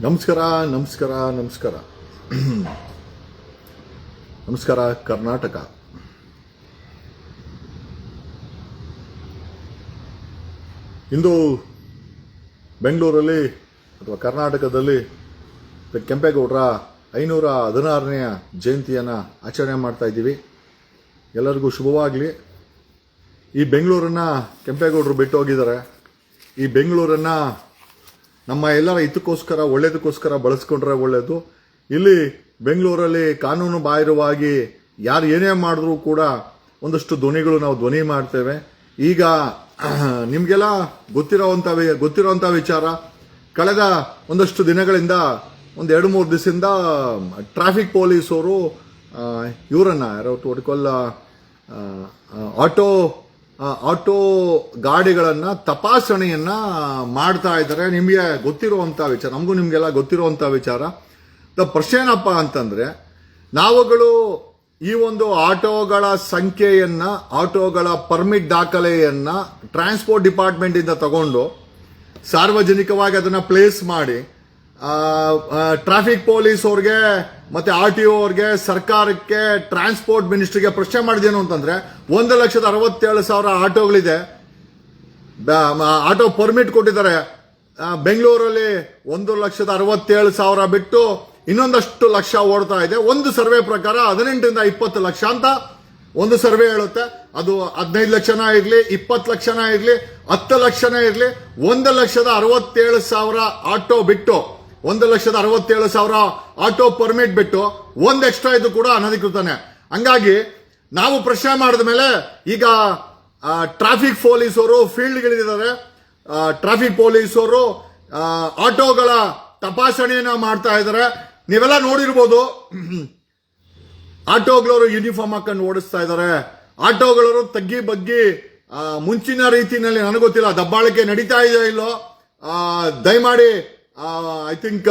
ನಮಸ್ಕಾರ ನಮಸ್ಕಾರ ನಮಸ್ಕಾರ ನಮಸ್ಕಾರ ಕರ್ನಾಟಕ. ಇಂದು ಬೆಂಗಳೂರಲ್ಲಿ ಅಥವಾ ಕರ್ನಾಟಕದಲ್ಲಿ ಕೆಂಪೇಗೌಡರ 516ನೇ ಜಯಂತಿಯನ್ನು ಆಚರಣೆ ಮಾಡ್ತಾ ಇದ್ದೀವಿ. ಎಲ್ಲರಿಗೂ ಶುಭವಾಗಲಿ. ಈ ಬೆಂಗಳೂರನ್ನು ಕೆಂಪೇಗೌಡರು ಬಿಟ್ಟು ಹೋಗಿದ್ದಾರೆ. ಈ ಬೆಂಗಳೂರನ್ನು ನಮ್ಮ ಎಲ್ಲರ ಹಿತಕ್ಕೋಸ್ಕರ ಒಳ್ಳೇದಕ್ಕೋಸ್ಕರ ಬಳಸ್ಕೊಂಡ್ರೆ ಒಳ್ಳೆಯದು. ಇಲ್ಲಿ ಬೆಂಗಳೂರಲ್ಲಿ ಕಾನೂನು ಬಾಹಿರವಾಗಿ ಯಾರು ಏನೇ ಮಾಡಿದ್ರೂ ಕೂಡ ಒಂದಷ್ಟು ಧ್ವನಿಗಳು ನಾವು ಧ್ವನಿ ಮಾಡ್ತೇವೆ. ಈಗ ನಿಮಗೆಲ್ಲ ಗೊತ್ತಿರೋವಂಥ ವಿಚಾರ, ಕಳೆದ ಒಂದಷ್ಟು ದಿನಗಳಿಂದ ಒಂದು 2-3 ದಿವಸದಿಂದ ಟ್ರಾಫಿಕ್ ಪೊಲೀಸರು ಇವರನ್ನ ಹೊಡ್ಕೊಲ್ಲ ಆಟೋ ಗಾಡಿಗಳನ್ನು ತಪಾಸಣೆಯನ್ನ ಮಾಡ್ತಾ ಇದ್ದಾರೆ. ನಿಮಗೆ ಗೊತ್ತಿರುವಂಥ ವಿಚಾರ, ನಮಗೂ ನಿಮಗೆಲ್ಲ ಗೊತ್ತಿರುವಂಥ ವಿಚಾರ. ಪ್ರಶ್ನೆ ಏನಪ್ಪ ಅಂತಂದ್ರೆ, ನಾವುಗಳು ಈ ಒಂದು ಆಟೋಗಳ ಸಂಖ್ಯೆಯನ್ನ, ಆಟೋಗಳ ಪರ್ಮಿಟ್ ದಾಖಲೆಯನ್ನ ಟ್ರಾನ್ಸ್ಪೋರ್ಟ್ ಡಿಪಾರ್ಟ್ಮೆಂಟ್ ಇಂದ ತಗೊಂಡು ಸಾರ್ವಜನಿಕವಾಗಿ ಅದನ್ನ ಪ್ಲೇಸ್ ಮಾಡಿ ಟ್ರಾಫಿಕ್ ಪೊಲೀಸ್ ಅವ್ರಿಗೆ ಮತ್ತೆ RTO ಅವ್ರಿಗೆ, ಸರ್ಕಾರಕ್ಕೆ, ಟ್ರಾನ್ಸ್ಪೋರ್ಟ್ ಮಿನಿಸ್ಟ್ರಿಗೆ ಪ್ರಶ್ನೆ ಮಾಡಿದೇನು ಅಂತಂದ್ರೆ, 1,67,000 ಆಟೋಗಳಿದೆ, ಆಟೋ ಪರ್ಮಿಟ್ ಕೊಟ್ಟಿದ್ದಾರೆ. ಬೆಂಗಳೂರಲ್ಲಿ 1,67,000 ಬಿಟ್ಟು ಇನ್ನೊಂದಷ್ಟು ಲಕ್ಷ ಓಡ್ತಾ ಇದೆ. ಒಂದು ಸರ್ವೆ ಪ್ರಕಾರ 18ರಿಂದ 20 ಲಕ್ಷ ಅಂತ ಒಂದು ಸರ್ವೆ ಹೇಳುತ್ತೆ. ಅದು 15 ಲಕ್ಷನ ಇರ್ಲಿ, 20 ಲಕ್ಷನ ಇರ್ಲಿ, 10 ಲಕ್ಷನ ಇರ್ಲಿ, 1,67,000 ಆಟೋ ಬಿಟ್ಟು, 1,67,000 ಆಟೋ ಪರ್ಮಿಟ್ ಬಿಟ್ಟು ಒಂದು ಎಕ್ಸ್ಟ್ರಾ ಇದು ಕೂಡ ಅನಧಿಕೃತನೇ. ಹಂಗಾಗಿ ನಾವು ಪ್ರಶ್ನೆ ಮಾಡಿದ ಮೇಲೆ ಈಗ ಟ್ರಾಫಿಕ್ ಪೊಲೀಸರು ಫೀಲ್ಡ್ಗಳಿದ್ದಾರೆ. ಟ್ರಾಫಿಕ್ ಪೊಲೀಸರು ಆಟೋಗಳ ತಪಾಸಣೆಯನ್ನ ಮಾಡ್ತಾ ಇದ್ದಾರೆ. ನೀವೆಲ್ಲ ನೋಡಿರ್ಬೋದು, ಆಟೋಗಳವರು ಯೂನಿಫಾರ್ಮ್ ಹಾಕೊಂಡು ಓಡಿಸ್ತಾ ಇದ್ದಾರೆ. ಆಟೋಗಳವರು ತಗ್ಗಿ ಬಗ್ಗಿ ಮುಂಚಿನ ರೀತಿಯಲ್ಲಿ ನನಗೆ ಗೊತ್ತಿಲ್ಲ ದಬ್ಬಾಳಿಕೆ ನಡೀತಾ ಇದೆ ಇಲ್ಲೋ, ದಯಮಾಡಿ ಐ ಥಿಂಕ್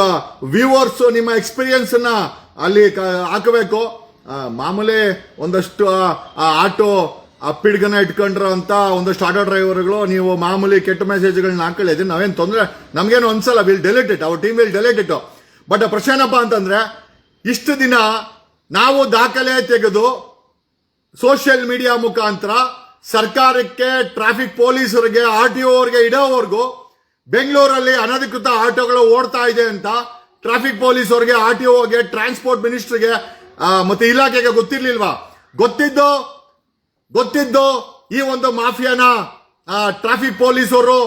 ವ್ಯೂವರ್ಸ್ ನಿಮ್ಮ ಎಕ್ಸ್ಪೀರಿಯನ್ಸ್ ಅನ್ನ ಅಲ್ಲಿ ಹಾಕಬೇಕು. ಮಾಮೂಲಿ ಒಂದಷ್ಟು ಆಟೋ ಪಿಡ್ಗನ್ನ ಇಟ್ಕೊಂಡ್ರ ಅಂತ ಒಂದಷ್ಟು ಆಟೋ ಡ್ರೈವರ್ಗಳು ನೀವು ಮಾಮೂಲಿ ಕೆಟ್ಟ ಮೆಸೇಜ್ಗಳನ್ನ ಹಾಕೊಳ್ಳಿ, ನಾವೇನು ತೊಂದರೆ ನಮ್ಗೇನು ಅನ್ಸಲ್ಲ. Will delete it, our team will delete it. But ಪ್ರಶ್ನೆ ಏನಪ್ಪ ಅಂತಂದ್ರೆ, ಇಷ್ಟು ದಿನ ನಾವು ದಾಖಲೆ ತೆಗೆದು ಸೋಷಿಯಲ್ ಮೀಡಿಯಾ ಮುಖಾಂತರ ಸರ್ಕಾರಕ್ಕೆ, ಟ್ರಾಫಿಕ್ ಪೊಲೀಸರಿಗೆ, RTO ಅವರಿಗೆ ಇಡೋವರೆಗೂ ಬೆಂಗಳೂರಲ್ಲಿ ಅನಧಿಕೃತ ಆಟೋಗಳು ಓಡ್ತಾ ಇದೆ ಅಂತ ಟ್ರಾಫಿಕ್ ಪೊಲೀಸ್ ಅವರಿಗೆ, RTOಗೆ, ಟ್ರಾನ್ಸ್ಪೋರ್ಟ್ ಮಿನಿಸ್ಟರ್ಗೆ ಮತ್ತೆ ಇಲಾಖೆಗೆ ಗೊತ್ತಿರ್ಲಿಲ್ವಾ? ಗೊತ್ತಿದ್ದು ಈ ಒಂದು ಮಾಫಿಯಾನ ಟ್ರಾಫಿಕ್ ಪೊಲೀಸರು,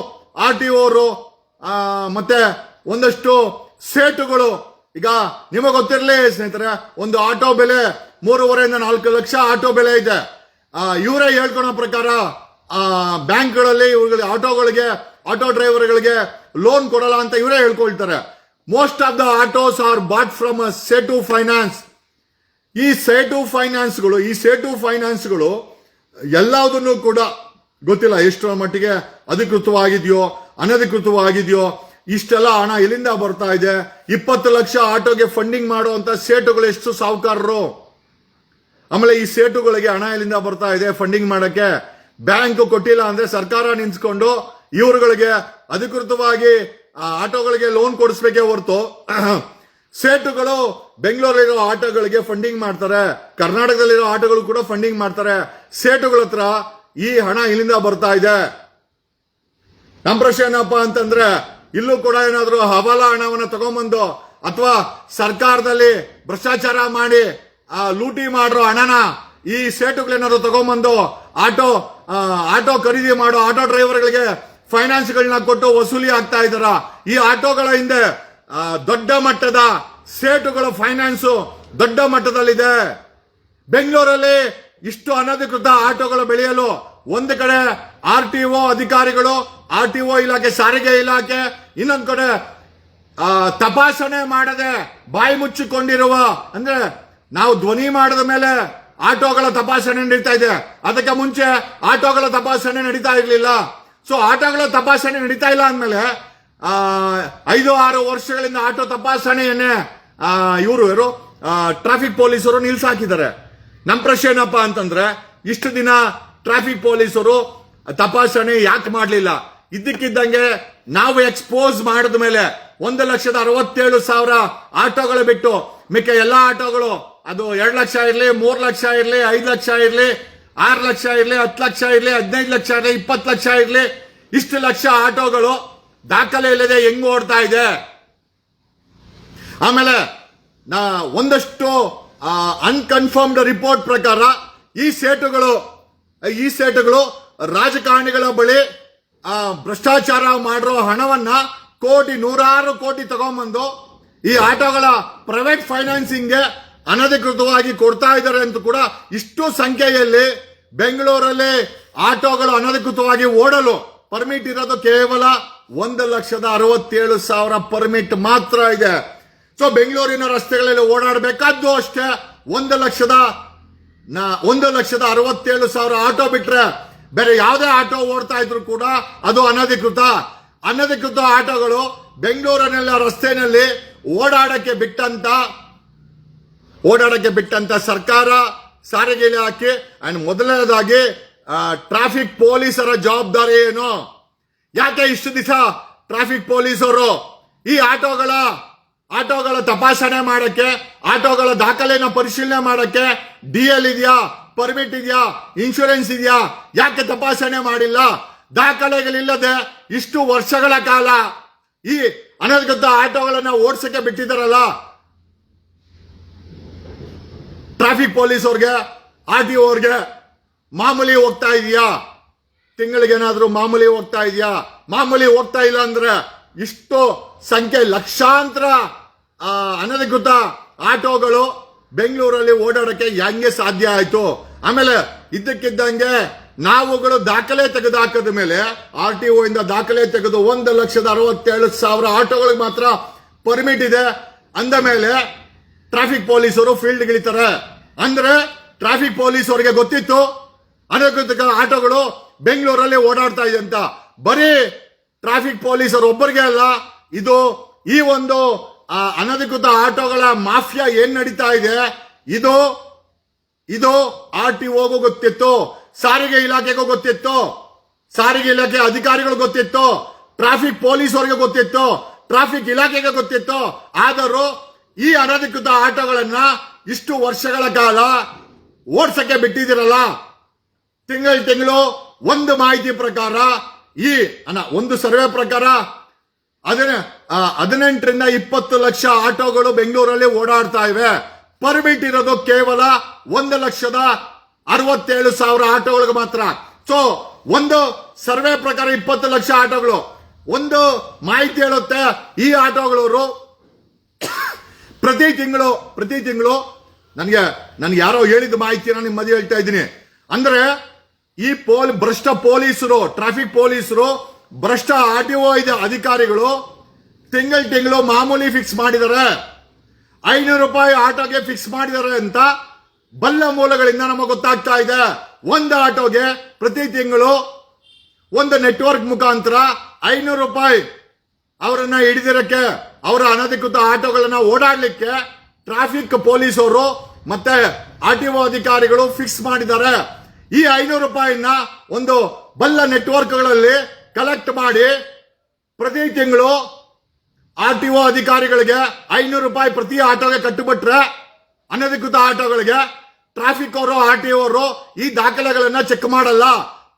RTO ಅವರು ಮತ್ತೆ ಒಂದಷ್ಟು ಸೇಟುಗಳು, ಈಗ ನಿಮಗೆ ಗೊತ್ತಿರಲಿ ಸ್ನೇಹಿತರೆ, ಒಂದು ಆಟೋ ಬೆಲೆ 3.5ರಿಂದ 4 ಲಕ್ಷ ಆಟೋ ಬೆಲೆ ಇದೆ. ಇವರೇ ಹೇಳ್ಕೊಳೋ ಪ್ರಕಾರ ಬ್ಯಾಂಕ್ಗಳಲ್ಲಿ ಇವ್ರಿಗೆ ಆಟೋ ಡ್ರೈವರ್ಗಳಿಗೆ ಲೋನ್ ಕೊಡಲ್ಲ ಅಂತ ಇವರೇ ಹೇಳ್ಕೊಳ್ತಾರೆ. Most of the autos are bought from Seth finance. ಈ ಸೇಟು ಫೈನಾನ್ಸ್ಗಳು ಎಲ್ಲದನ್ನು ಕೂಡ ಗೊತ್ತಿಲ್ಲ ಎಷ್ಟರ ಮಟ್ಟಿಗೆ ಅಧಿಕೃತವಾಗಿದೆಯೋ ಅನಧಿಕೃತವಾಗಿದೆಯೋ. ಇಷ್ಟೆಲ್ಲ ಹಣ ಎಲ್ಲಿಂದ ಬರ್ತಾ ಇದೆ? 20 ಲಕ್ಷ ಆಟೋಗೆ ಫಂಡಿಂಗ್ ಮಾಡುವಂತ ಸೇಟುಗಳು ಎಷ್ಟು ಸಾಹುಕಾರರು. ಆಮೇಲೆ ಈ ಸೇಟುಗಳಿಗೆ ಹಣ ಎಲ್ಲಿಂದ ಬರ್ತಾ ಇದೆ ಫಂಡಿಂಗ್ ಮಾಡಕ್ಕೆ? ಬ್ಯಾಂಕ್ ಕೊಟ್ಟಿಲ್ಲ ಅಂದ್ರೆ ಸರ್ಕಾರ ನಿಂತ್ಕೊಂಡು ಇವರುಗಳಿಗೆ ಅಧಿಕೃತವಾಗಿ ಆಟೋಗಳಿಗೆ ಲೋನ್ ಕೊಡಿಸ್ಬೇಕೇ ಹೊರತು ಸೇಟುಗಳು ಬೆಂಗಳೂರಲ್ಲಿರೋ ಆಟೋಗಳಿಗೆ ಫಂಡಿಂಗ್ ಮಾಡ್ತಾರೆ, ಕರ್ನಾಟಕದಲ್ಲಿರೋ ಆಟೋಗಳು ಕೂಡ ಫಂಡಿಂಗ್ ಮಾಡ್ತಾರೆ. ಸೇಟುಗಳ ಹತ್ರ ಈ ಹಣ ಇಲ್ಲಿಂದ ಬರ್ತಾ ಇದೆ. ನಮ್ಮ ಪ್ರಶ್ನೆ ಏನಪ್ಪ ಅಂತಂದ್ರೆ, ಇಲ್ಲೂ ಕೂಡ ಏನಾದ್ರು ಹವಾಲಾ ಹಣವನ್ನು ತಗೊಂಬಂದು ಅಥವಾ ಸರ್ಕಾರದಲ್ಲಿ ಭ್ರಷ್ಟಾಚಾರ ಮಾಡಿ ಲೂಟಿ ಮಾಡಿರೋ ಹಣನ ಈ ಸೇಟುಗಳೇನಾದ್ರು ತಗೊಂಬಂದು ಆಟೋ ಖರೀದಿ ಮಾಡೋ ಆಟೋ ಡ್ರೈವರ್ಗಳಿಗೆ ಫೈನಾನ್ಸ್ಗಳನ್ನ ಕೊಟ್ಟು ವಸೂಲಿ ಆಗ್ತಾ ಇದ್ದಾರ? ಈ ಆಟೋಗಳ ಹಿಂದೆ ದೊಡ್ಡ ಮಟ್ಟದ ಸೇಟುಗಳ ಫೈನಾನ್ಸ್ ದೊಡ್ಡ ಮಟ್ಟದಲ್ಲಿದೆ. ಬೆಂಗಳೂರಲ್ಲಿ ಇಷ್ಟು ಅನಧಿಕೃತ ಆಟೋಗಳು ಬೆಳೆಯಲು ಒಂದು ಕಡೆ RTO ಅಧಿಕಾರಿಗಳು, RTO ಇಲಾಖೆ, ಸಾರಿಗೆ ಇಲಾಖೆ, ಇನ್ನೊಂದು ಕಡೆ ತಪಾಸಣೆ ಮಾಡದೆ ಬಾಯಿ ಮುಚ್ಚಿಕೊಂಡಿರುವ, ಅಂದ್ರೆ ನಾವು ಧ್ವನಿ ಮಾಡಿದ ಮೇಲೆ ಆಟೋಗಳ ತಪಾಸಣೆ ನಡೀತಾ ಇದೆ. ಅದಕ್ಕೆ ಮುಂಚೆ ಆಟೋಗಳ ತಪಾಸಣೆ ನಡೀತಾ ಇರಲಿಲ್ಲ. ಸೊ ಆಟೋಗಳ ತಪಾಸಣೆ ನಡೀತಾ ಇಲ್ಲ ಅಂದ್ಮೇಲೆ 5-6 ವರ್ಷಗಳಿಂದ ಆಟೋ ತಪಾಸಣೆಯನ್ನೇ ಇವರು ಟ್ರಾಫಿಕ್ ಪೊಲೀಸರು ನಿಲ್ಸಾಕಿದ್ದಾರೆ. ನಮ್ಮ ಪ್ರಶ್ನೆ ಏನಪ್ಪಾ ಅಂತಂದ್ರೆ, ಇಷ್ಟು ದಿನ ಟ್ರಾಫಿಕ್ ಪೊಲೀಸರು ತಪಾಸಣೆ ಯಾಕೆ ಮಾಡಲಿಲ್ಲ? ಇದ್ದಕ್ಕಿದ್ದಂಗೆ ನಾವು ಎಕ್ಸ್ಪೋಸ್ ಮಾಡಿದ ಮೇಲೆ 1,67,000 ಆಟೋಗಳು ಬಿಟ್ಟು ಮಿಕ್ಕ ಎಲ್ಲಾ ಆಟೋಗಳು ಅದು 2 ಲಕ್ಷ ಇರ್ಲಿ, 3 ಲಕ್ಷ ಇರ್ಲಿ, 5 ಲಕ್ಷ ಇರ್ಲಿ, 6 ಲಕ್ಷ ಇರ್ಲಿ, 10 ಲಕ್ಷ ಇರ್ಲಿ, 15 ಲಕ್ಷ ಇರ್ಲಿ, 20 ಲಕ್ಷ ಇರ್ಲಿ, ಇಷ್ಟು ಲಕ್ಷ ಆಟೋಗಳು ದಾಖಲೆ ಇಲ್ಲದೆ ಹೆಂಗ್ ಓಡ್ತಾ ಇದೆ. ಆಮೇಲೆ ಒಂದಷ್ಟು ಅನ್ಕನ್ಫರ್ಮ್ಡ್ ರಿಪೋರ್ಟ್ ಪ್ರಕಾರ ಈ ಸೇಟುಗಳು ರಾಜಕಾರಣಿಗಳ ಬಳಿ ಭ್ರಷ್ಟಾಚಾರ ಮಾಡಿರೋ ಹಣವನ್ನ ನೂರಾರು ಕೋಟಿ ತಗೊಂಡ್ಬಂದು ಈ ಆಟೋಗಳ ಪ್ರೈವೇಟ್ ಫೈನಾನ್ಸಿಂಗ್ಗೆ ಅನಧಿಕೃತವಾಗಿ ಕೊಡ್ತಾ ಇದ್ದಾರೆ ಅಂತ ಕೂಡ ಇಷ್ಟು ಸಂಖ್ಯೆಯಲ್ಲಿ ಬೆಂಗಳೂರಲ್ಲಿ ಆಟೋಗಳು ಅನಧಿಕೃತವಾಗಿ ಓಡಲು ಪರ್ಮಿಟ್ ಇರೋದು ಕೇವಲ 1,67,000 ಪರ್ಮಿಟ್ ಮಾತ್ರ ಇದೆ. ಸೊ ಬೆಂಗಳೂರಿನ ರಸ್ತೆಗಳಲ್ಲಿ ಓಡಾಡಬೇಕಾದ್ದು ಅಷ್ಟೇ 1,67,000 ಆಟೋ ಬಿಟ್ರೆ ಬೇರೆ ಯಾವುದೇ ಆಟೋ ಓಡ್ತಾ ಇದ್ರು ಕೂಡ ಅದು ಅನಧಿಕೃತ ಆಟೋಗಳು ಬೆಂಗಳೂರಿನ ರಸ್ತೆಯಲ್ಲಿ ಓಡಾಡಕ್ಕೆ ಬಿಟ್ಟಂತ ಸರ್ಕಾರ, ಸಾರಿಗೆ ಇಲಾಖೆ ಅಂಡ್ ಮೊದಲನೇದಾಗಿ ಟ್ರಾಫಿಕ್ ಪೊಲೀಸರ ಜವಾಬ್ದಾರಿ ಏನು? ಯಾಕೆ ಇಷ್ಟು ದಿವಸ ಟ್ರಾಫಿಕ್ ಪೊಲೀಸರು ಈ ಆಟೋಗಳ ತಪಾಸಣೆ ಮಾಡಕ್ಕೆ, ಆಟೋಗಳ ದಾಖಲೆನ ಪರಿಶೀಲನೆ ಮಾಡಕ್ಕೆ ಡಿಎಲ್ ಇದೆಯಾ, ಪರ್ಮಿಟ್ ಇದೆಯಾ, ಇನ್ಶೂರೆನ್ಸ್ ಇದೆಯಾ, ಯಾಕೆ ತಪಾಸಣೆ ಮಾಡಿಲ್ಲ? ದಾಖಲೆಗಳಿಲ್ಲದೆ ಇಷ್ಟು ವರ್ಷಗಳ ಕಾಲ ಈ ಅನಧಿಕೃತ ಆಟೋಗಳನ್ನ ಓಡಿಸಕ್ಕೆ ಬಿಟ್ಟಿದ್ದಾರಲ್ಲ ಟ್ರಾಫಿಕ್ ಪೊಲೀಸ್ ಅವ್ರಿಗೆ, RTO ಅವ್ರಿಗೆ ಮಾಮೂಲಿ ಹೋಗ್ತಾ ಇದೆಯಾ? ತಿಂಗಳಿಗೇನಾದ್ರೂ ಮಾಮೂಲಿ ಹೋಗ್ತಾ ಇದೆಯಾ? ಮಾಮೂಲಿ ಹೋಗ್ತಾ ಇಲ್ಲ ಅಂದ್ರೆ ಇಷ್ಟು ಸಂಖ್ಯೆ ಲಕ್ಷಾಂತರ ಅನಧಿಕೃತ ಆಟೋಗಳು ಬೆಂಗಳೂರಲ್ಲಿ ಓಡಾಡಕ್ಕೆ ಹೆಂಗೆ ಸಾಧ್ಯ ಆಯ್ತು? ಆಮೇಲೆ ಇದ್ದಕ್ಕಿದ್ದಂಗೆ ನಾವುಗಳು ದಾಖಲೆ ತೆಗೆದುಹಾಕದ ಮೇಲೆ RTO ಇಂದ ದಾಖಲೆ ತೆಗೆದು 1,67,000 ಆಟೋಗಳಿಗೆ ಮಾತ್ರ ಪರ್ಮಿಟ್ ಇದೆ ಅಂದ ಮೇಲೆ ಟ್ರಾಫಿಕ್ ಪೊಲೀಸರು ಫೀಲ್ಡ್ ಗಿಳಿತಾರೆ. ಅಂದ್ರೆ ಟ್ರಾಫಿಕ್ ಪೊಲೀಸ್ ಅವರಿಗೆ ಗೊತ್ತಿತ್ತು ಅನಧಿಕೃತ ಆಟೋಗಳು ಬೆಂಗಳೂರಲ್ಲಿ ಓಡಾಡ್ತಾ ಇದೆ ಅಂತ. ಬರೀ ಟ್ರಾಫಿಕ್ ಪೊಲೀಸರು ಒಬ್ಬರಿಗೆ ಅಲ್ಲ, ಈ ಒಂದು ಅನಧಿಕೃತ ಆಟೋಗಳ ಮಾಫಿಯಾ ಏನ್ ನಡೀತಾ ಇದೆ ಇದು RTOಗೂ ಗೊತ್ತಿತ್ತು, ಸಾರಿಗೆ ಇಲಾಖೆಗೂ ಗೊತ್ತಿತ್ತು, ಸಾರಿಗೆ ಇಲಾಖೆ ಅಧಿಕಾರಿಗಳು ಗೊತ್ತಿತ್ತು, ಟ್ರಾಫಿಕ್ ಪೊಲೀಸ್ ಅವರಿಗೆ ಗೊತ್ತಿತ್ತು, ಟ್ರಾಫಿಕ್ ಇಲಾಖೆಗೆ ಗೊತ್ತಿತ್ತು. ಆದರೂ ಈ ಅನಧಿಕೃತ ಆಟೋಗಳನ್ನ ಇಷ್ಟು ವರ್ಷಗಳ ಕಾಲ ಓಡ್ಸಕ್ಕೆ ಬಿಟ್ಟಿದಿರಲ್ಲ. ತಿಂಗಳು ಒಂದು ಮಾಹಿತಿ ಪ್ರಕಾರ ಒಂದು ಸರ್ವೆ ಪ್ರಕಾರ 18ರಿಂದ 20 ಲಕ್ಷ ಆಟೋಗಳು ಬೆಂಗಳೂರಲ್ಲಿ ಓಡಾಡ್ತಾ ಇವೆ. ಪರ್ಮಿಟ್ ಇರೋದು ಕೇವಲ 1,67,000 ಆಟೋಗಳಿಗೆ ಮಾತ್ರ. ಸೊ ಒಂದು ಸರ್ವೆ ಪ್ರಕಾರ 20 ಲಕ್ಷ ಆಟೋಗಳು. ಒಂದು ಮಾಹಿತಿ ಹೇಳುತ್ತೆ ಈ ಆಟೋಗಳವರು ಪ್ರತಿ ತಿಂಗಳು ನನಗೆ ಯಾರೋ ಹೇಳಿದ ಮಾಹಿತಿನ ನಿಮ್ಮ ಮಧ್ಯೆ ಹೇಳ್ತಾ ಇದ್ದೀನಿ. ಅಂದ್ರೆ ಈ ಭ್ರಷ್ಟ ಪೊಲೀಸರು, ಟ್ರಾಫಿಕ್ ಪೊಲೀಸರು, ಭ್ರಷ್ಟ RTO ಇದೆ ಅಧಿಕಾರಿಗಳು ತಿಂಗಳು ಮಾಮೂಲಿ ಫಿಕ್ಸ್ ಮಾಡಿದ್ದಾರೆ. 500 ರೂಪಾಯಿ ಆಟೋಗೆ ಫಿಕ್ಸ್ ಮಾಡಿದ್ದಾರೆ ಅಂತ ಬಲ್ಲ ಮೂಲಗಳಿಂದ ನಮಗೆ ಗೊತ್ತಾಗ್ತಾ ಇದೆ. ಒಂದು ಆಟೋಗೆ ಪ್ರತಿ ತಿಂಗಳು ಒಂದು ನೆಟ್ವರ್ಕ್ ಮುಖಾಂತರ 500 ರೂಪಾಯಿ ಅವರನ್ನ ಹಿಡಿದಿರಕ್ಕೆ, ಅವರ ಅನಧಿಕೃತ ಆಟೋಗಳನ್ನ ಓಡಾಡ್ಲಿಕ್ಕೆ ಟ್ರಾಫಿಕ್ ಪೊಲೀಸ್ ಅವರು ಮತ್ತೆ RTO ಅಧಿಕಾರಿಗಳು ಫಿಕ್ಸ್ ಮಾಡಿದ್ದಾರೆ. ಈ 500 ರೂಪಾಯಿನ ಒಂದು ಬಲ್ಲ ನೆಟ್ವರ್ಕ್ಗಳಲ್ಲಿ ಕಲೆಕ್ಟ್ ಮಾಡಿ ಪ್ರತಿ ತಿಂಗಳು RTO ಅಧಿಕಾರಿಗಳಿಗೆ 500 ರೂಪಾಯಿ ಪ್ರತಿ ಆಟೋಗೆ ಕಟ್ಟುಬಿಟ್ರೆ ಅನಧಿಕೃತ ಆಟೋಗಳಿಗೆ ಟ್ರಾಫಿಕ್ ಅವರು, RTO ಅವರು ಈ ದಾಖಲೆಗಳನ್ನ ಚೆಕ್ ಮಾಡಲ್ಲ.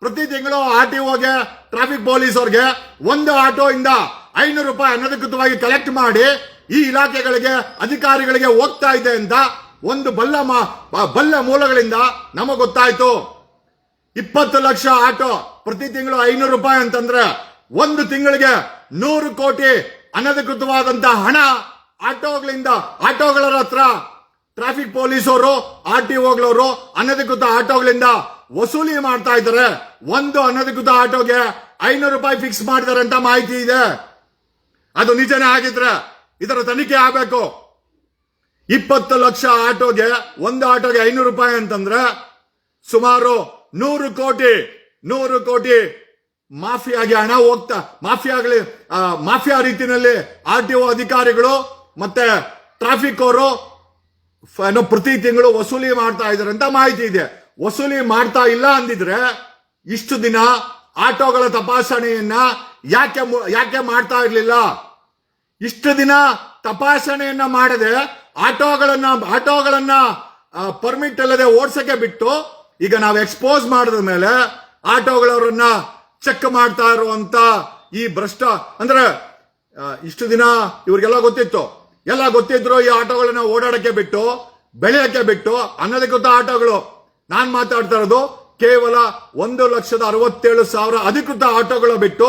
ಪ್ರತಿ ತಿಂಗಳು RTOಗೆ, ಟ್ರಾಫಿಕ್ ಪೊಲೀಸ್ ಅವ್ರಿಗೆ ಒಂದು ಆಟೋ ಇಂದ 500 ರೂಪಾಯಿ ಅನಧಿಕೃತವಾಗಿ ಕಲೆಕ್ಟ್ ಮಾಡಿ ಈ ಇಲಾಖೆಗಳಿಗೆ, ಅಧಿಕಾರಿಗಳಿಗೆ ಹೋಗ್ತಾ ಇದೆ ಅಂತ ಒಂದು ಬಲ್ಲ ಮೂಲಗಳಿಂದ ನಮಗೆ ಗೊತ್ತಾಯ್ತು. 20 ಲಕ್ಷ ಆಟೋ ಪ್ರತಿ ತಿಂಗಳು 500 ರೂಪಾಯಿ ಅಂತಂದ್ರೆ ಒಂದು ತಿಂಗಳಿಗೆ 100 ಕೋಟಿ ಅನಧಿಕೃತವಾದಂತಹ ಹಣ ಆಟೋಗಳ ಹತ್ರ ಟ್ರಾಫಿಕ್ ಪೊಲೀಸರು, RTOಗಳವರು ಅನಧಿಕೃತ ಆಟೋಗಳಿಂದ ವಸೂಲಿ ಮಾಡ್ತಾ ಇದ್ದಾರೆ. ಒಂದು ಅನಧಿಕೃತ ಆಟೋಗೆ 500 ರೂಪಾಯಿ ಫಿಕ್ಸ್ ಮಾಡಿದ್ದಾರೆ ಅಂತ ಮಾಹಿತಿ ಇದೆ. ಅದು ನಿಜನೇ ಆಗಿದ್ರೆ ಇದರ ತನಿಖೆ ಆಗಬೇಕು. 20 ಲಕ್ಷ ಆಟೋಗೆ, ಒಂದು ಆಟೋಗೆ 500 ರೂಪಾಯಿ ಅಂತಂದ್ರೆ ಸುಮಾರು 100 ಕೋಟಿ ಮಾಫಿಯಾಗಿ ಹಣ ಹೋಗ್ತಾ, ಮಾಫಿಯಾ ರೀತಿಯಲ್ಲಿ RTO ಅಧಿಕಾರಿಗಳು ಮತ್ತೆ ಟ್ರಾಫಿಕ್ ಅವರು ಪ್ರತಿ ತಿಂಗಳು ವಸೂಲಿ ಮಾಡ್ತಾ ಇದ್ದಾರೆ ಅಂತ ಮಾಹಿತಿ ಇದೆ. ವಸೂಲಿ ಮಾಡ್ತಾ ಇಲ್ಲ ಅಂದಿದ್ರೆ ಇಷ್ಟು ದಿನ ಆಟೋಗಳ ತಪಾಸಣೆಯನ್ನ ಯಾಕೆ ಮಾಡ್ತಾ ಇರ್ಲಿಲ್ಲ? ಇಷ್ಟು ದಿನ ತಪಾಸಣೆಯನ್ನ ಮಾಡದೆ ಆಟೋಗಳನ್ನ ಪರ್ಮಿಟ್ ಅಲ್ಲದೆ ಓಡ್ಸಕ್ಕೆ ಬಿಟ್ಟು, ಈಗ ನಾವು ಎಕ್ಸ್ಪೋಸ್ ಮಾಡಿದ ಮೇಲೆ ಆಟೋಗಳವರನ್ನ ಚೆಕ್ ಮಾಡ್ತಾ ಇರುವಂತ ಈ ಭ್ರಷ್ಟ ಅಂದ್ರೆ ಇಷ್ಟು ದಿನ ಇವ್ರಿಗೆಲ್ಲ ಗೊತ್ತಿದ್ರು ಈ ಆಟೋಗಳನ್ನ ಓಡಾಡಕ್ಕೆ ಬಿಟ್ಟು, ಬೆಳೆಯಕ್ಕೆ ಬಿಟ್ಟು, ಅನಧಿಕೃತ ಆಟೋಗಳು. ನಾನ್ ಮಾತಾಡ್ತಾ ಇರೋದು ಕೇವಲ 1,67,000 ಅಧಿಕೃತ ಆಟೋಗಳು ಬಿಟ್ಟು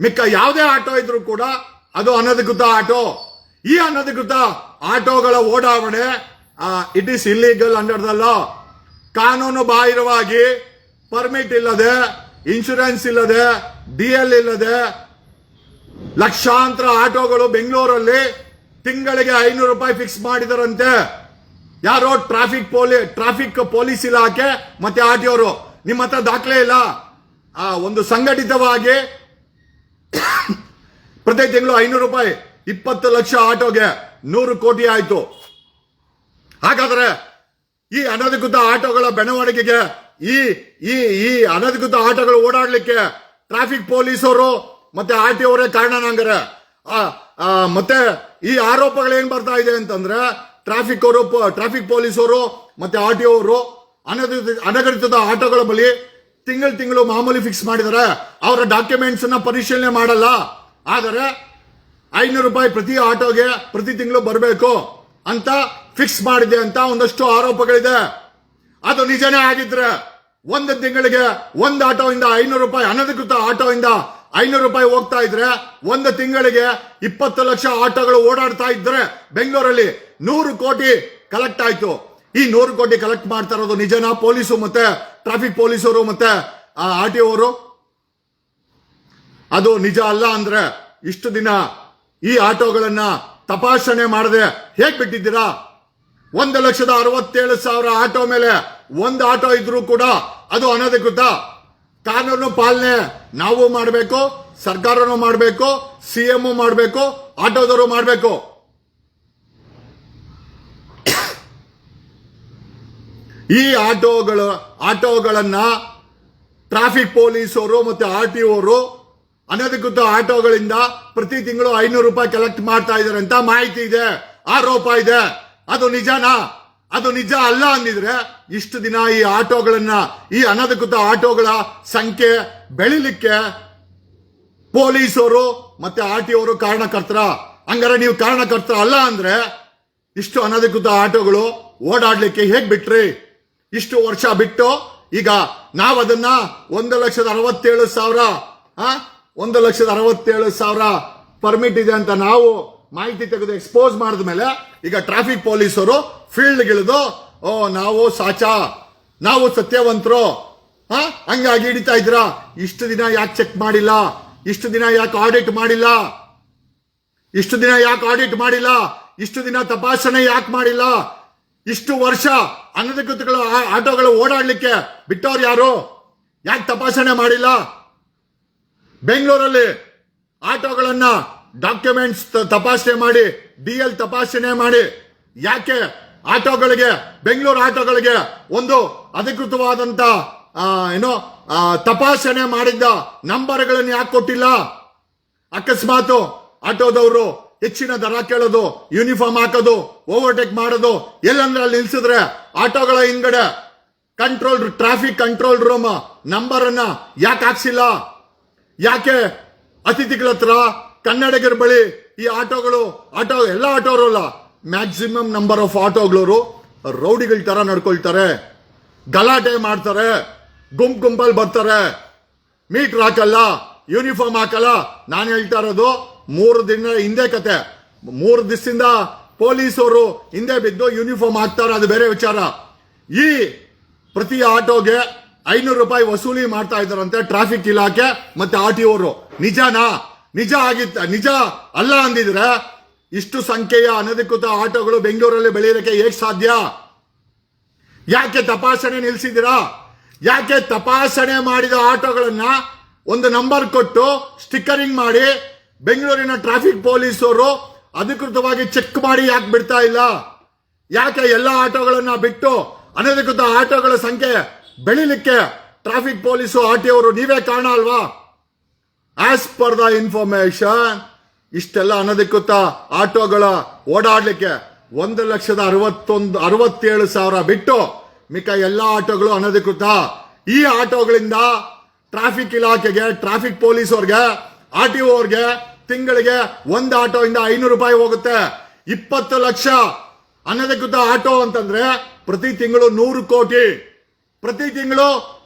ಮಿಕ್ಕ ಯಾವುದೇ ಆಟೋ ಇದ್ರೂ ಕೂಡ ಅದು ಅನಧಿಕೃತ ಆಟೋ. ಈ ಅನಧಿಕೃತ ಆಟೋಗಳ ಓಡಾವಣೆ it is illegal under the law. ಕಾನೂನು ಬಾಹಿರವಾಗಿ ಪರ್ಮಿಟ್ ಇಲ್ಲದೆ, ಇನ್ಶೂರೆನ್ಸ್ ಇಲ್ಲದೆ, DL ಇಲ್ಲದೆ ಲಕ್ಷಾಂತರ ಆಟೋಗಳು ಬೆಂಗಳೂರಲ್ಲಿ ತಿಂಗಳಿಗೆ 500 ರೂಪಾಯಿ ಫಿಕ್ಸ್ ಮಾಡಿದರಂತೆ. ಯಾರೋ ಟ್ರಾಫಿಕ್ ಪೊಲೀಸ್ ಇಲಾಖೆ ಮತ್ತೆ ಆರ್ಟಿಒರು. ನಿಮ್ಮ ಹತ್ರ ದಾಖಲೆ ಇಲ್ಲ. ಒಂದು ಸಂಘಟಿತವಾಗಿ ಪ್ರತಿ ತಿಂಗಳು 500 ರೂಪಾಯಿ, 20 ಲಕ್ಷ ಆಟೋಗೆ 100 ಕೋಟಿ ಆಯ್ತು. ಹಾಗಾದ್ರೆ ಈ ಅನಧಿಕೃತ ಆಟೋಗಳ ಬೆಳವಣಿಗೆಗೆ, ಈ ಅನಧಿಕೃತ ಆಟೋಗಳು ಓಡಾಡ್ಲಿಕ್ಕೆ ಟ್ರಾಫಿಕ್ ಪೊಲೀಸರು ಮತ್ತೆ RTO ಅವರೇ ಕಾರಣನಾಂಗಾರೆ. ಮತ್ತೆ ಈ ಆರೋಪಗಳು ಏನ್ ಬರ್ತಾ ಇದೆ ಅಂತಂದ್ರೆ, ಟ್ರಾಫಿಕ್ ಪೊಲೀಸರು ಮತ್ತೆ RTO ಅವರು ಅನಧಿಕೃತ ಆಟೋಗಳ ಬಳಿ ತಿಂಗಳು ಮಾಮೂಲಿ ಫಿಕ್ಸ್ ಮಾಡಿದ್ದಾರೆ. ಅವರ ಡಾಕ್ಯುಮೆಂಟ್ಸ್ ಅನ್ನ ಪರಿಶೀಲನೆ ಮಾಡಲ್ಲ. ಆದರೆ 500 ರೂಪಾಯಿ ಪ್ರತಿ ಆಟೋಗೆ ಪ್ರತಿ ತಿಂಗಳು ಬರಬೇಕು ಅಂತ ಫಿಕ್ಸ್ ಮಾಡಿದೆ ಅಂತ ಒಂದಷ್ಟು ಆರೋಪಗಳಿದೆ. ಅದು ನಿಜನೇ ಆಗಿದ್ರೆ ಒಂದು ತಿಂಗಳಿಗೆ ಒಂದು ಆಟೋಯಿಂದ 500 ರೂಪಾಯಿ, ಅನಧಿಕೃತ ಆಟೋಯಿಂದ 500 ರೂಪಾಯಿ ಹೋಗ್ತಾ ಇದ್ರೆ, ಒಂದು ತಿಂಗಳಿಗೆ 20 ಲಕ್ಷ ಆಟೋಗಳು ಓಡಾಡ್ತಾ ಇದ್ರೆ ಬೆಂಗಳೂರಲ್ಲಿ 100 ಕೋಟಿ ಕಲೆಕ್ಟ್ ಆಯ್ತು. ಈ 100 ಕೋಟಿ ಕಲೆಕ್ಟ್ ಮಾಡ್ತಾ ಇರೋದು ನಿಜನಾ? ಪೊಲೀಸು ಮತ್ತೆ ಟ್ರಾಫಿಕ್ ಪೊಲೀಸರು ಮತ್ತೆ RTO ಅವರು? ಅದು ನಿಜ ಅಲ್ಲ ಅಂದ್ರೆ ಇಷ್ಟು ದಿನ ಈ ಆಟೋಗಳನ್ನ ತಪಾಸಣೆ ಮಾಡದೆ ಹೇಗ್ ಬಿಟ್ಟಿದ್ದೀರಾ? 1,67,000 ಆಟೋ ಮೇಲೆ ಒಂದು ಆಟೋ ಇದ್ರೂ ಕೂಡ ಅದು ಅನಧಿಕೃತ. ಕಾನೂನು ಪಾಲನೆ ನಾವು ಮಾಡಬೇಕು, ಸರ್ಕಾರನೂ ಮಾಡಬೇಕು, CM ಮಾಡಬೇಕು, ಆಟೋದವರು ಮಾಡಬೇಕು. ಈ ಆಟೋಗಳನ್ನ ಟ್ರಾಫಿಕ್ ಪೊಲೀಸರು ಮತ್ತೆ RTO ಅವರು ಅನಧಿಕೃತ ಆಟೋಗಳಿಂದ ಪ್ರತಿ ತಿಂಗಳು 500 ರೂಪಾಯಿ ಕಲೆಕ್ಟ್ ಮಾಡ್ತಾ ಇದ್ದಾರೆ ಅಂತ ಮಾಹಿತಿ ಇದೆ, ಆರೋಪ ಇದೆ. ಅದು ನಿಜನಾ? ಅದು ನಿಜ ಅಲ್ಲ ಅಂದಿದ್ರೆ ಇಷ್ಟು ದಿನ ಈ ಅನಧಿಕೃತ ಆಟೋಗಳ ಸಂಖ್ಯೆ ಬೆಳಿಲಿಕ್ಕೆ ಪೊಲೀಸರು ಮತ್ತೆ RTO ಅವರು ಕಾರಣಕರ್ತರ? ಹಂಗಾರೆ ನೀವು ಕಾರಣಕರ್ತರ ಅಲ್ಲ ಅಂದ್ರೆ ಇಷ್ಟು ಅನಧಿಕೃತ ಆಟೋಗಳು ಓಡಾಡ್ಲಿಕ್ಕೆ ಹೇಗ್ ಬಿಟ್ರಿ? ಇಷ್ಟು ವರ್ಷ ಬಿಟ್ಟು ಈಗ ನಾವು ಅದನ್ನ 1,67,000 1,67,000 ಪರ್ಮಿಟ್ ಇದೆ ಅಂತ ನಾವು ಮಾಹಿತಿ ತೆಗೆದು ಎಕ್ಸ್ಪೋಸ್ ಮಾಡಿದ ಮೇಲೆ ಈಗ ಟ್ರಾಫಿಕ್ ಪೊಲೀಸರು ಫೀಲ್ಡ್ಗಿಳಿದು ನಾವು ನಾವು ಸತ್ಯವಂತರು ಹಂಗಾಗಿ ಹಿಡಿತಾ ಇದ್ರ. ಇಷ್ಟು ದಿನ ಯಾಕೆ ಚೆಕ್ ಮಾಡಿಲ್ಲ? ಇಷ್ಟು ದಿನ ಯಾಕೆ ಆಡಿಟ್ ಮಾಡಿಲ್ಲ? ಇಷ್ಟು ದಿನ ತಪಾಸಣೆ ಯಾಕೆ ಮಾಡಿಲ್ಲ? ಇಷ್ಟು ವರ್ಷ ಅನಧಿಕೃತ ಆಟೋಗಳು ಓಡಾಡ್ಲಿಕ್ಕೆ ಬಿಟ್ಟವ್ರು ಯಾರು? ಯಾಕೆ ತಪಾಸಣೆ ಮಾಡಿಲ್ಲ? ಬೆಂಗಳೂರಲ್ಲಿ ಆಟೋಗಳನ್ನ ಡಾಕ್ಯುಮೆಂಟ್ಸ್ ತಪಾಸಣೆ ಮಾಡಿ, DL ತಪಾಸಣೆ ಮಾಡಿ, ಯಾಕೆ ಬೆಂಗಳೂರು ಆಟೋಗಳಿಗೆ ಒಂದು ಅಧಿಕೃತವಾದಂತ ತಪಾಸಣೆ ಮಾಡಿದ್ದ ನಂಬರ್ಗಳನ್ನು ಯಾಕೆ ಕೊಟ್ಟಿಲ್ಲ? ಅಕಸ್ಮಾತ್ ಆಟೋದವರು ಹೆಚ್ಚಿನ ದರ ಕೇಳೋದು, ಯೂನಿಫಾರ್ಮ್ ಹಾಕೋದು, ಓವರ್ಟೇಕ್ ಮಾಡೋದು, ಎಲ್ಲಂದ್ರೆ ಅಲ್ಲಿ ನಿಲ್ಸಿದ್ರೆ ಆಟೋಗಳ ಹಿಂದ್ಗಡೆ ಟ್ರಾಫಿಕ್ ಕಂಟ್ರೋಲ್ ರೂಮ್ ನಂಬರ್ ಅನ್ನ ಯಾಕೆ ಹಾಕ್ಸಿಲ್ಲ? ಯಾಕೆ ಅತಿಥಿಗಳ ಹತ್ರ, ಕನ್ನಡಿಗರ ಬಳಿ ಈ ಎಲ್ಲ ಆಟೋರು ಅಲ್ಲ, ಮ್ಯಾಕ್ಸಿಮಮ್ ನಂಬರ್ ಆಫ್ ಆಟೋಗಳವರು ರೌಡಿಗಳ ತರ ನಡ್ಕೊಳ್ತಾರೆ, ಗಲಾಟೆ ಮಾಡ್ತಾರೆ, ಗುಂಪಲ್ಲಿ ಬರ್ತಾರೆ, ಮೀಟರ್ ಹಾಕಲ್ಲ, ಯೂನಿಫಾರ್ಮ್ ಹಾಕಲ್ಲ. ನಾನು ಹೇಳ್ತಾ ಇರೋದು 3 ದಿನ ಹಿಂದೆ ಕತೆ. 3 ದಿವಸದಿಂದ ಪೊಲೀಸರು ಹಿಂದೆ ಬಿದ್ದು ಯೂನಿಫಾರ್ಮ್ ಹಾಕ್ತಾರೆ, ಅದು ಬೇರೆ ವಿಚಾರ. ಈ ಪ್ರತಿ ಆಟೋಗೆ 500 ರೂಪಾಯಿ ವಸೂಲಿ ಮಾಡ್ತಾ ಇದ್ದಾರಂತೆ ಟ್ರಾಫಿಕ್ ಇಲಾಖೆ ಮತ್ತೆ RTO ಅವರು. ನಿಜನಾ? ನಿಜ ಅಲ್ಲ ಅಂದಿದ್ರೆ ಇಷ್ಟು ಸಂಖ್ಯೆಯ ಅನಧಿಕೃತ ಆಟೋಗಳು ಬೆಂಗಳೂರಲ್ಲಿ ಬೆಳೆಯೋದಕ್ಕೆ ಹೇಗೆ ಸಾಧ್ಯ? ಯಾಕೆ ತಪಾಸಣೆ ನಿಲ್ಲಿಸಿದಿರಾ? ಯಾಕೆ ತಪಾಸಣೆ ಮಾಡಿದ ಆಟೋಗಳನ್ನ ಒಂದು ನಂಬರ್ ಕೊಟ್ಟು ಸ್ಟಿಕ್ಕರಿಂಗ್ ಮಾಡಿ ಬೆಂಗಳೂರಿನ ಟ್ರಾಫಿಕ್ ಪೊಲೀಸರು ಅಧಿಕೃತವಾಗಿ ಚೆಕ್ ಮಾಡಿ ಯಾಕೆ ಬಿಡ್ತಾ ಇಲ್ಲ? ಯಾಕೆ ಎಲ್ಲ ಆಟೋಗಳನ್ನ ಬಿಟ್ಟು ಅನಧಿಕೃತ ಆಟೋಗಳ ಸಂಖ್ಯೆ ಬೆಳಿಲಿಕ್ಕೆ ಟ್ರಾಫಿಕ್ ಪೊಲೀಸು RTO ಅವರು ನೀವೇ ಕಾರಣ ಅಲ್ವಾ? ಆಸ್ ಪರ್ ದ ಇನ್ಫಾರ್ಮೇಶನ್ ಇಷ್ಟೆಲ್ಲ ಅನಧಿಕೃತ ಆಟೋಗಳ ಓಡಾಡ್ಲಿಕ್ಕೆ 1,67,000 ಬಿಟ್ಟು ಮಿಕ್ಕ ಎಲ್ಲ ಆಟೋಗಳು ಅನಧಿಕೃತ. ಈ ಆಟೋಗಳಿಂದ ಟ್ರಾಫಿಕ್ ಇಲಾಖೆಗೆ, ಟ್ರಾಫಿಕ್ ಪೊಲೀಸ್ ಅವ್ರಿಗೆ, RTO ಅವ್ರಿಗೆ ತಿಂಗಳಿಗೆ ಒಂದು ಆಟೋಯಿಂದ 500 ರೂಪಾಯಿ ಹೋಗುತ್ತೆ. 20 ಲಕ್ಷ ಅನಧಿಕೃತ ಆಟೋ ಅಂತಂದ್ರೆ ಪ್ರತಿ ತಿಂಗಳು 100 ಕೋಟಿ. ಪ್ರತಿ ತಿಂಗಳು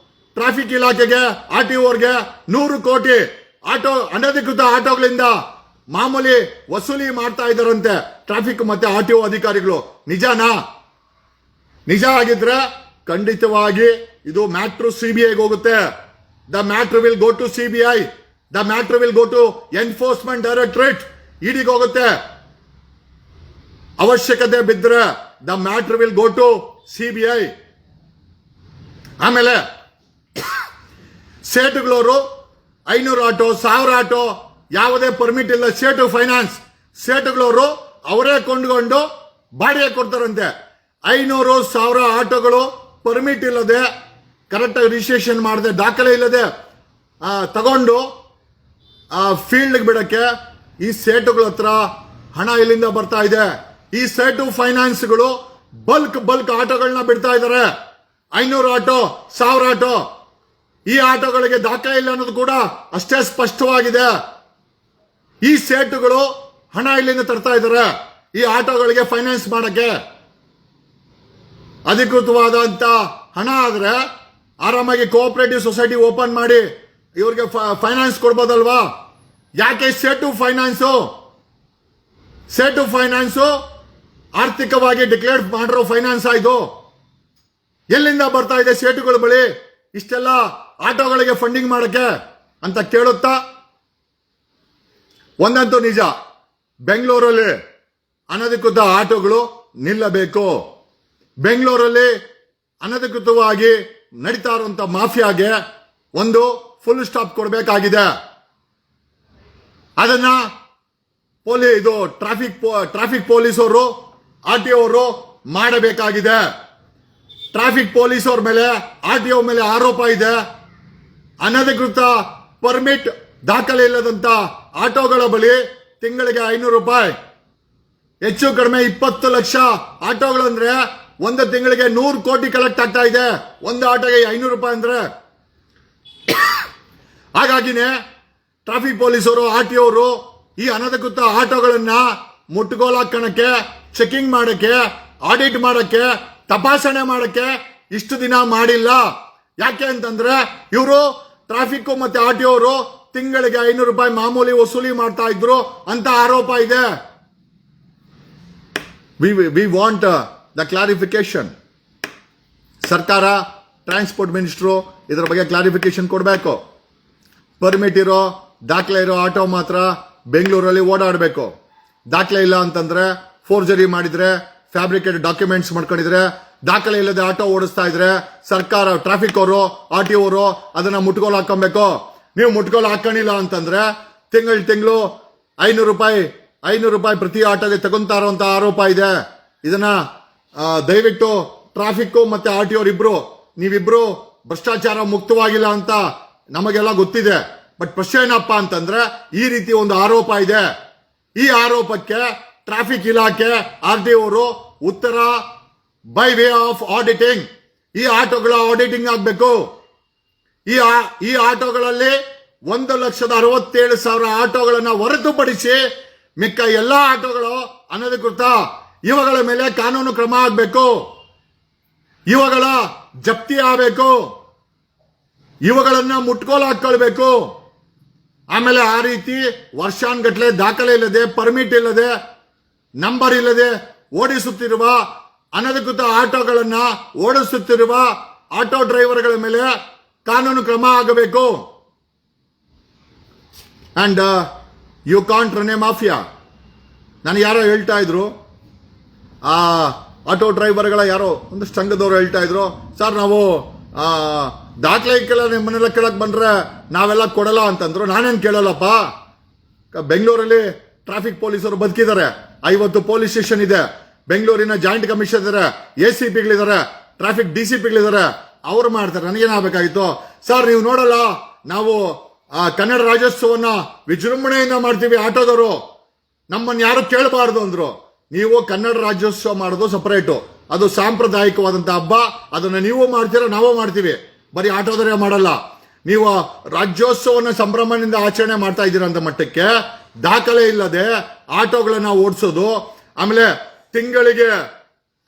ಟ್ರಾಫಿಕ್ ಇಲಾಖೆಗೆ, RTO ಅವ್ರಿಗೆ 100 ಕೋಟಿ ಆಟೋ ಅನಧಿಕೃತ ಆಟೋಗಳಿಂದ ಮಾಮೂಲಿ ವಸೂಲಿ ಮಾಡ್ತಾ ಇದ್ದಾರಂತೆ ಟ್ರಾಫಿಕ್ ಮತ್ತೆ RTO ಅಧಿಕಾರಿಗಳು. ನಿಜಾನಾ? ನಿಜ ಆಗಿದ್ರೆ ಖಂಡಿತವಾಗಿ ಇದು ಮ್ಯಾಟ್ರು CBIಗೆ ಹೋಗುತ್ತೆ. The matter will go to CBI. The matter will go to enforcement directorate, ಇಡಿಗೆ ಹೋಗುತ್ತೆ. ಅವಶ್ಯಕತೆ ಬಿದ್ದರೆ the matter will go to CBI. ಆಮೇಲೆ ಸೇಟುಗಳವರು 500 ಆಟೋ, 1000 ಆಟೋ, ಯಾವುದೇ ಪರ್ಮಿಟ್ ಇಲ್ಲ. ಸೇಟು ಫೈನಾನ್ಸ್ ಸೇಟುಗಳವರು ಅವರೇ ಕೊಂಡುಕೊಂಡು ಬಾಡಿಗೆ ಕೊಡ್ತಾರಂತೆ. 500, 1000 ಆಟೋಗಳು ಪರ್ಮಿಟ್ ಇಲ್ಲದೆ, ಕರೆಕ್ಟಾಗಿ ರಿಜಿಸ್ಟ್ರೇಷನ್ ಮಾಡದೆ, ದಾಖಲೆ ಇಲ್ಲದೆ ತಗೊಂಡು ಫೀಲ್ಡ್ಗೆ ಬಿಡಕ್ಕೆ ಈ ಸೇಟುಗಳ ಹತ್ರ ಹಣ ಇಲ್ಲಿಂದ ಬರ್ತಾ ಇದೆ. ಈ ಸೇಟು ಫೈನಾನ್ಸ್ಗಳು ಬಲ್ಕ್ ಆಟೋಗಳನ್ನ ಬಿಡ್ತಾ ಇದ್ದಾರೆ. 500 ಆಟೋ, 1000 ಆಟೋ. ಈ ಆಟೋಗಳಿಗೆ ದಾಖಲೆ ಇಲ್ಲ ಅನ್ನೋದು ಕೂಡ ಅಷ್ಟೇ ಸ್ಪಷ್ಟವಾಗಿದೆ. ಈ ಸೇಟುಗಳು ಹಣ ಇಲ್ಲಿಂದ ತರ್ತಾ ಇದ್ದಾರೆ ಈ ಆಟೋಗಳಿಗೆ ಫೈನಾನ್ಸ್ ಮಾಡಕ್ಕೆ. ಅಧಿಕೃತವಾದಂತ ಹಣ ಆದ್ರೆ ಆರಾಮಾಗಿ ಕೋಆಪರೇಟಿವ್ ಸೊಸೈಟಿ ಓಪನ್ ಮಾಡಿ ಇವ್ರಿಗೆ ಫೈನಾನ್ಸ್ ಕೊಡ್ಬೋದಲ್ವಾ? ಯಾಕೆ ಸೇಟು ಫೈನಾನ್ಸು ಆರ್ಥಿಕವಾಗಿ ಡಿಕ್ಲೇರ್ ಮಾಡಿರೋ ಫೈನಾನ್ಸ್ ಆಯ್ತು? ಎಲ್ಲಿಂದ ಬರ್ತಾ ಇದೆ ಸೇಟುಗಳ ಬಳಿ ಇಷ್ಟೆಲ್ಲ ಆಟೋಗಳಿಗೆ ಫಂಡಿಂಗ್ ಮಾಡಕ್ಕೆ ಅಂತ ಕೇಳುತ್ತಾ? ಒಂದಂತೂ ನಿಜ, ಬೆಂಗಳೂರಲ್ಲಿ ಅನಧಿಕೃತ ಆಟೋಗಳು ನಿಲ್ಲಬೇಕು. ಬೆಂಗಳೂರಲ್ಲಿ ಅನಧಿಕೃತವಾಗಿ ನಡೀತಾ ಇರುವಂತ ಮಾಫಿಯಾಗೆ ಒಂದು ಫುಲ್ ಸ್ಟಾಪ್ ಕೊಡಬೇಕಾಗಿದೆ. ಅದನ್ನ ಟ್ರಾಫಿಕ್ ಪೊಲೀಸ್ ಅವರು, RTO ಅವರು ಮಾಡಬೇಕಾಗಿದೆ. ಟ್ರಾಫಿಕ್ ಪೊಲೀಸ್ ಅವ್ರ ಮೇಲೆ, RTO ಮೇಲೆ ಆರೋಪ ಇದೆ. ಅನಧಿಕೃತ ಪರ್ಮಿಟ್ ದಾಖಲೆ ಇಲ್ಲದಂತ ಆಟೋಗಳ ಬಳಿ ತಿಂಗಳಿಗೆ 500 ರೂಪಾಯಿ, ಹೆಚ್ಚು ಕಡಿಮೆ 20 ಲಕ್ಷ ಆಟೋಗಳಂದ್ರೆ ಒಂದು ತಿಂಗಳಿಗೆ 100 ಕೋಟಿ ಕಲೆಕ್ಟ್ ಆಗ್ತಾ ಇದೆ. ಒಂದು ಆಟೋಗೆ 500 ರೂಪಾಯಿ ಅಂದ್ರೆ. ಹಾಗಾಗಿನೇ ಟ್ರಾಫಿಕ್ ಪೊಲೀಸರು, RTO ಅವರು ಈ ಅನಧಿಕೃತ ಆಟೋಗಳನ್ನ ಮುಟ್ಟುಗೋಲಾಕಣಕ್ಕೆ, ಚೆಕಿಂಗ್ ಮಾಡಕ್ಕೆ, ಆಡಿಟ್ ಮಾಡಕ್ಕೆ, ತಪಾಸಣೆ ಮಾಡಕ್ಕೆ ಇಷ್ಟು ದಿನ ಮಾಡಿಲ್ಲ. ಯಾಕೆ ಅಂತಂದ್ರೆ ಇವರು ಟ್ರಾಫಿಕ್ ಮತ್ತೆ RTO ಅವರು ತಿಂಗಳಿಗೆ 500 ರೂಪಾಯಿ ಮಾಮೂಲಿ ವಸೂಲಿ ಮಾಡ್ತಾ ಇದ್ರು ಅಂತ ಆರೋಪ ಇದೆ. We want the clarification. ಸರ್ಕಾರ, ಟ್ರಾನ್ಸ್ಪೋರ್ಟ್ ಮಿನಿಸ್ಟ್ರು ಇದರ ಬಗ್ಗೆ ಕ್ಲಾರಿಫಿಕೇಶನ್ ಕೊಡಬೇಕು. ಪರ್ಮಿಟ್ ಇರೋ, ದಾಖಲೆ ಇರೋ ಆಟೋ ಮಾತ್ರ ಬೆಂಗಳೂರಲ್ಲಿ ಓಡಾಡಬೇಕು. ದಾಖಲೆ ಇಲ್ಲ ಅಂತಂದ್ರೆ, ಫೋರ್ಜರಿ ಮಾಡಿದ್ರೆ, ಫ್ಯಾಬ್ರಿಕೇಟೆಡ್ ಡಾಕ್ಯುಮೆಂಟ್ಸ್ ಮಾಡ್ಕೊಂಡಿದ್ರೆ, ದಾಖಲೆ ಇಲ್ಲದೆ ಆಟೋ ಓಡಿಸ್ತಾ ಇದ್ರೆ ಸರ್ಕಾರ, ಟ್ರಾಫಿಕ್ ಅವರು, RTO ಅವರು ಅದನ್ನ ಮುಟ್ಗೋಲು ಹಾಕೊಬೇಕು. ನೀವು ಮುಟ್ಗೋಲು ಹಾಕೊಂಡಿಲ್ಲ ಅಂತಂದ್ರೆ ತಿಂಗಳು 500 ರೂಪಾಯಿ ಪ್ರತಿ ಆಟೋಗೆ ತಗೊಂತಾ ಇರುವಂತ ಆರೋಪ ಇದೆ. ಇದನ್ನ ದಯವಿಟ್ಟು ಟ್ರಾಫಿಕ್ ಮತ್ತೆ RTO ನೀವಿಬ್ರು ಭ್ರಷ್ಟಾಚಾರ ಮುಕ್ತವಾಗಿಲ್ಲ ಅಂತ ನಮಗೆಲ್ಲ ಗೊತ್ತಿದೆ. ಬಟ್ ಪ್ರಶ್ನೆ ಏನಪ್ಪಾ ಅಂತಂದ್ರೆ ಈ ರೀತಿ ಒಂದು ಆರೋಪ ಇದೆ. ಈ ಆರೋಪಕ್ಕೆ ಟ್ರಾಫಿಕ್ ಇಲಾಖೆ, RTO ಅವರು ಉತ್ತರ ಬೈ ವೇ ಆಫ್ ಆಡಿಟಿಂಗ್. ಈ ಆಟೋಗಳ ಆಡಿಟಿಂಗ್ ಆಗಬೇಕು. ಈ ಆಟೋಗಳಲ್ಲಿ 1,67,000 ಆಟೋಗಳನ್ನ ಹೊರತುಪಡಿಸಿ ಮಿಕ್ಕ ಎಲ್ಲಾ ಆಟೋಗಳು ಅನಧಿಕೃತ. ಇವುಗಳ ಮೇಲೆ ಕಾನೂನು ಕ್ರಮ ಆಗಬೇಕು. ಇವುಗಳ ಜಪ್ತಿ ಆಗಬೇಕು. ಇವುಗಳನ್ನ ಮುಟ್ಕೋಲು ಹಾಕೊಳ್ಬೇಕು. ಆಮೇಲೆ ಆ ರೀತಿ ವರ್ಷಾನ್ಗಟ್ಲೆ ದಾಖಲೆ ಇಲ್ಲದೆ, ಪರ್ಮಿಟ್ ಇಲ್ಲದೆ, ನಂಬರ್ ಇಲ್ಲದೆ ಓಡಿಸುತ್ತಿರುವ ಅನಧಿಕೃತ ಆಟೋಗಳನ್ನ ಓಡಿಸುತ್ತಿರುವ ಆಟೋ ಡ್ರೈವರ್ಗಳ ಮೇಲೆ ಕಾನೂನು ಕ್ರಮ ಆಗಬೇಕು. And you can't run a mafia. ನನಗೆ ಯಾರೋ ಹೇಳ್ತಾ ಇದ್ರು, ಆ ಆಟೋ ಡ್ರೈವರ್ಗಳ ಯಾರೋ ಒಂದಷ್ಟು ಸಂಘದವರು ಹೇಳ್ತಾ ಇದ್ರು, ಸರ್ ನಾವು ದಾಖಲೆ ನಿಮ್ಮನ್ನೆಲ್ಲ ಕೇಳಕ್ ಬಂದ್ರೆ ನಾವೆಲ್ಲ ಕೊಡಲ್ಲ ಅಂತಂದ್ರು. ನಾನೇನು ಕೇಳಲ್ಲಪ್ಪ. ಬೆಂಗಳೂರಲ್ಲಿ ಟ್ರಾಫಿಕ್ ಪೊಲೀಸರು ಬದುಕಿದ್ದಾರೆ. 50 ಪೊಲೀಸ್ ಸ್ಟೇಷನ್ ಇದೆ. ಬೆಂಗಳೂರಿನ ಜಾಯಿಂಟ್ ಕಮಿಷನರ್ ಇದ್ದಾರೆ, ACPಗಳಿದ್ದಾರೆ, ಟ್ರಾಫಿಕ್ DCPಗಳಿದ್ದಾರೆ. ಅವ್ರು ಮಾಡ್ತಾರೆ. ನನಗೇನಾಗಬೇಕಾಗಿತ್ತು? ಸರ್ ನೀವು ನೋಡಲ್ಲ, ನಾವು ಕನ್ನಡ ರಾಜ್ಯೋತ್ಸವನ್ನ ವಿಜೃಂಭಣೆಯಿಂದ ಮಾಡ್ತೀವಿ ಆಟೋದವರು, ನಮ್ಮನ್ನು ಯಾರು ಕೇಳಬಾರ್ದು ಅಂದ್ರು. ನೀವು ಕನ್ನಡ ರಾಜ್ಯೋತ್ಸವ ಮಾಡೋದು ಸಪರೇಟು, ಅದು ಸಾಂಪ್ರದಾಯಿಕವಾದಂತಹ ಹಬ್ಬ. ಅದನ್ನ ನೀವು ಮಾಡ್ತೀರಾ, ನಾವು ಮಾಡ್ತೀವಿ. ಬರೀ ಆಟೋದವರೇ ಮಾಡಲ್ಲ. ನೀವು ರಾಜ್ಯೋತ್ಸವನ ಸಂಭ್ರಮದಿಂದ ಆಚರಣೆ ಮಾಡ್ತಾ ಇದ್ದೀರಾ ಅಂತ ಮಟ್ಟಕ್ಕೆ ದಾಖಲೆ ಇಲ್ಲದೆ ಆಟೋಗಳನ್ನ ಓಡಿಸೋದು, ಆಮೇಲೆ ತಿಂಗಳಿಗೆ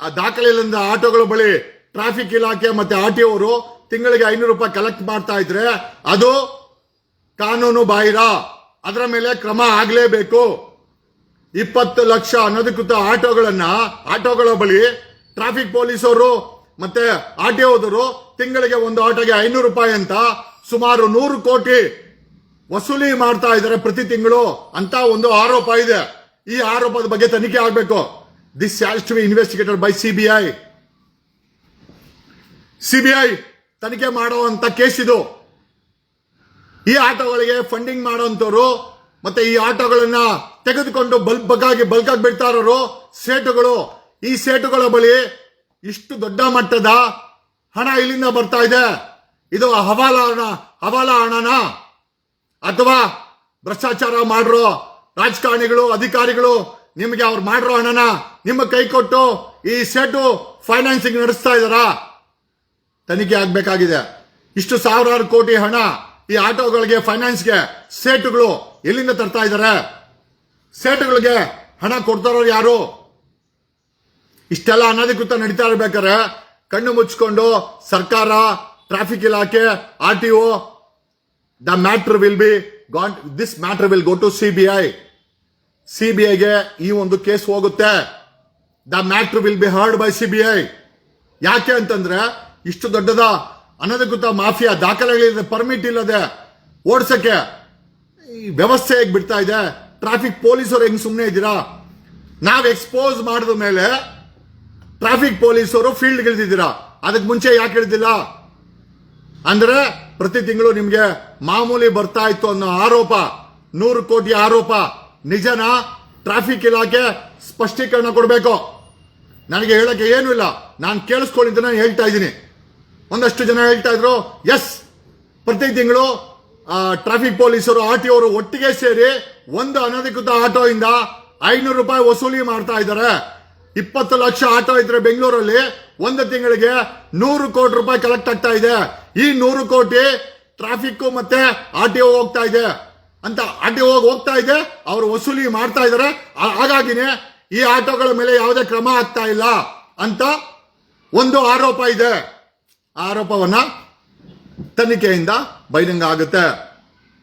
ಆ ದಾಖಲೆ ಇಲ್ಲದ ಆಟೋಗಳ ಬಳಿ ಟ್ರಾಫಿಕ್ ಇಲಾಖೆ ಮತ್ತೆ ಆರ್ಟಿಒ ಅವರು ತಿಂಗಳಿಗೆ 500 ರೂಪಾಯಿ ಕಲೆಕ್ಟ್ ಮಾಡ್ತಾ ಇದ್ರೆ ಅದು ಕಾನೂನು ಬಾಹಿರ. ಅದರ ಮೇಲೆ ಕ್ರಮ ಆಗಲೇಬೇಕು. 20 ಲಕ್ಷ ಅನಧಿಕೃತ ಆಟೋಗಳ ಬಳಿ ಟ್ರಾಫಿಕ್ ಪೊಲೀಸರು ಮತ್ತೆ ಆರ್ಟಿಒದವರು ತಿಂಗಳಿಗೆ ಒಂದು ಆಟೋಗೆ 500 ರೂಪಾಯಿ ಅಂತ ಸುಮಾರು 100 ಕೋಟಿ ವಸೂಲಿ ಮಾಡ್ತಾ ಇದ್ದಾರೆ ಪ್ರತಿ ತಿಂಗಳು ಅಂತ ಒಂದು ಆರೋಪ ಇದೆ. ಈ ಆರೋಪದ ಬಗ್ಗೆ ತನಿಖೆ ಆಗಬೇಕು. This has to be investigated by CBI ತನಿಖೆ ಮಾಡುವಂತ ಕೇಸ್ ಇದು. ಈ ಆಟೋಗಳಿಗೆ ಫಂಡಿಂಗ್ ಮಾಡುವಂತವ್ರು ಮತ್ತೆ ಈ ಆಟೋಗಳನ್ನ ತೆಗೆದುಕೊಂಡು ಬಲ್ಕಾಗಿ ಬಿಡ್ತಾ ಇರೋರು ಸೇಟುಗಳು. ಈ ಸೇಟುಗಳ ಬಳಿ ಇಷ್ಟು ದೊಡ್ಡ ಮಟ್ಟದ ಹಣ ಇಲ್ಲಿಂದ ಬರ್ತಾ ಇದೆ. ಇದು ಹವಾಲಾ ಹಣನ ಅಥವಾ ಭ್ರಷ್ಟಾಚಾರ ಮಾಡಿರೋ ರಾಜಕಾರಣಿಗಳು ಅಧಿಕಾರಿಗಳು ನಿಮಗೆ ಅವ್ರು ಮಾಡಿರೋ ಹಣನ ನಿಮ್ಮ ಕೈ ಕೊಟ್ಟು ಈ ಸೇಟು ಫೈನಾನ್ಸಿಂಗ್ ನಡೆಸ್ತಾ ಇದಾರಾ? ತನಿಖೆ ಆಗ್ಬೇಕಾಗಿದೆ. ಇಷ್ಟು ಸಾವಿರಾರು ಕೋಟಿ ಹಣ ಈ ಆಟೋಗಳಿಗೆ ಫೈನಾನ್ಸ್ಗೆ ಸೇಟುಗಳು ಎಲ್ಲಿಂದ ತರ್ತಾ ಇದ್ದಾರೆ? ಸೇಟುಗಳಿಗೆ ಹಣ ಕೊಡ್ತಾರೋ ಯಾರು? ಇಷ್ಟೆಲ್ಲ ಅನಧಿಕೃತ ನಡೀತಾ ಇರ್ಬೇಕಾದ್ರೆ ಕಣ್ಣು ಮುಚ್ಚಿಕೊಂಡು ಸರ್ಕಾರ, ಟ್ರಾಫಿಕ್ ಇಲಾಖೆ, RTO, this matter will go to ಸಿಬಿಐಗೆ ಈ ಒಂದು ಕೇಸ್ ಹೋಗುತ್ತೆ. The matter will be heard by CBI. ಯಾಕೆ ಅಂತಂದ್ರೆ ಇಷ್ಟು ದೊಡ್ಡದ ಅನಧಿಕೃತ ಮಾಫಿಯಾ ದಾಖಲೆಗಳಿಲ್ಲದೆ ಪರ್ಮಿಟ್ ಇಲ್ಲದೆ ಓಡಿಸಕ್ಕೆ ಈ ವ್ಯವಸ್ಥೆ ಹೇಗೆ ಬಿಡ್ತಾ ಇದೆ? ಟ್ರಾಫಿಕ್ ಪೊಲೀಸರು ಹೆಂಗ್ ಸುಮ್ಮನೆ ಇದ್ದೀರಾ? ನಾವ್ ಎಕ್ಸ್ಪೋಸ್ ಮಾಡಿದ ಮೇಲೆ ಟ್ರಾಫಿಕ್ ಪೊಲೀಸರು ಫೀಲ್ಡ್ ಇಳಿದಿದ್ದೀರಾ, ಅದಕ್ಕೆ ಮುಂಚೆ ಯಾಕೆ ಇಳಿದಿಲ್ಲ? ಅಂದ್ರೆ ಪ್ರತಿ ತಿಂಗಳು ನಿಮ್ಗೆ ಮಾಮೂಲಿ ಬರ್ತಾ ಇತ್ತು ಅನ್ನೋ ಆರೋಪ, 100 ಕೋಟಿ ಆರೋಪ ನಿಜನಾ? ಟ್ರಾಫಿಕ್ ಇಲಾಖೆ ಸ್ಪಷ್ಟೀಕರಣ ಕೊಡಬೇಕು. ನನಗೆ ಹೇಳಕ್ಕೆ ಏನು ಇಲ್ಲ, ನಾನು ಕೇಳಿಸ್ಕೊಳ್ಳಿ ಅಂತ ನಾನು ಹೇಳ್ತಾ ಇದ್ದೀನಿ. ಒಂದಷ್ಟು ಜನ ಹೇಳ್ತಾ ಇದ್ರು, ಎಸ್ ಪ್ರತಿ ತಿಂಗಳು ಟ್ರಾಫಿಕ್ ಪೊಲೀಸರು ಆರ್ಟಿಒ ಅವರು ಒಟ್ಟಿಗೆ ಸೇರಿ ಒಂದು ಅನಧಿಕೃತ ಆಟೋ ಇಂದ 500 ರೂಪಾಯಿ ವಸೂಲಿ ಮಾಡ್ತಾ ಇದ್ದಾರೆ. 20 ಲಕ್ಷ ಆಟೋ ಇದ್ರೆ ಬೆಂಗಳೂರಲ್ಲಿ ಒಂದು ತಿಂಗಳಿಗೆ 100 ಕೋಟಿ ರೂಪಾಯಿ ಕಲೆಕ್ಟ್ ಆಗ್ತಾ ಇದೆ. ಈ 100 ಕೋಟಿ ಟ್ರಾಫಿಕ್ ಮತ್ತೆ ಆರ್ಟಿಒ ಹೋಗ್ತಾ ಇದೆ ಅಂತ, ಆರ್ಟಿಒ ಹೋಗ್ತಾ ಇದೆ, ಅವರು ವಸೂಲಿ ಮಾಡ್ತಾ ಇದ್ದಾರೆ. ಹಾಗಾಗಿನೇ ಈ ಆಟೋಗಳ ಮೇಲೆ ಯಾವುದೇ ಕ್ರಮ ಆಗ್ತಾ ಇಲ್ಲ ಅಂತ ಒಂದು ಆರೋಪ ಇದೆ. ಆರೋಪವನ್ನ ತನಿಖೆಯಿಂದ ಬಹಿರಂಗ ಆಗುತ್ತೆ.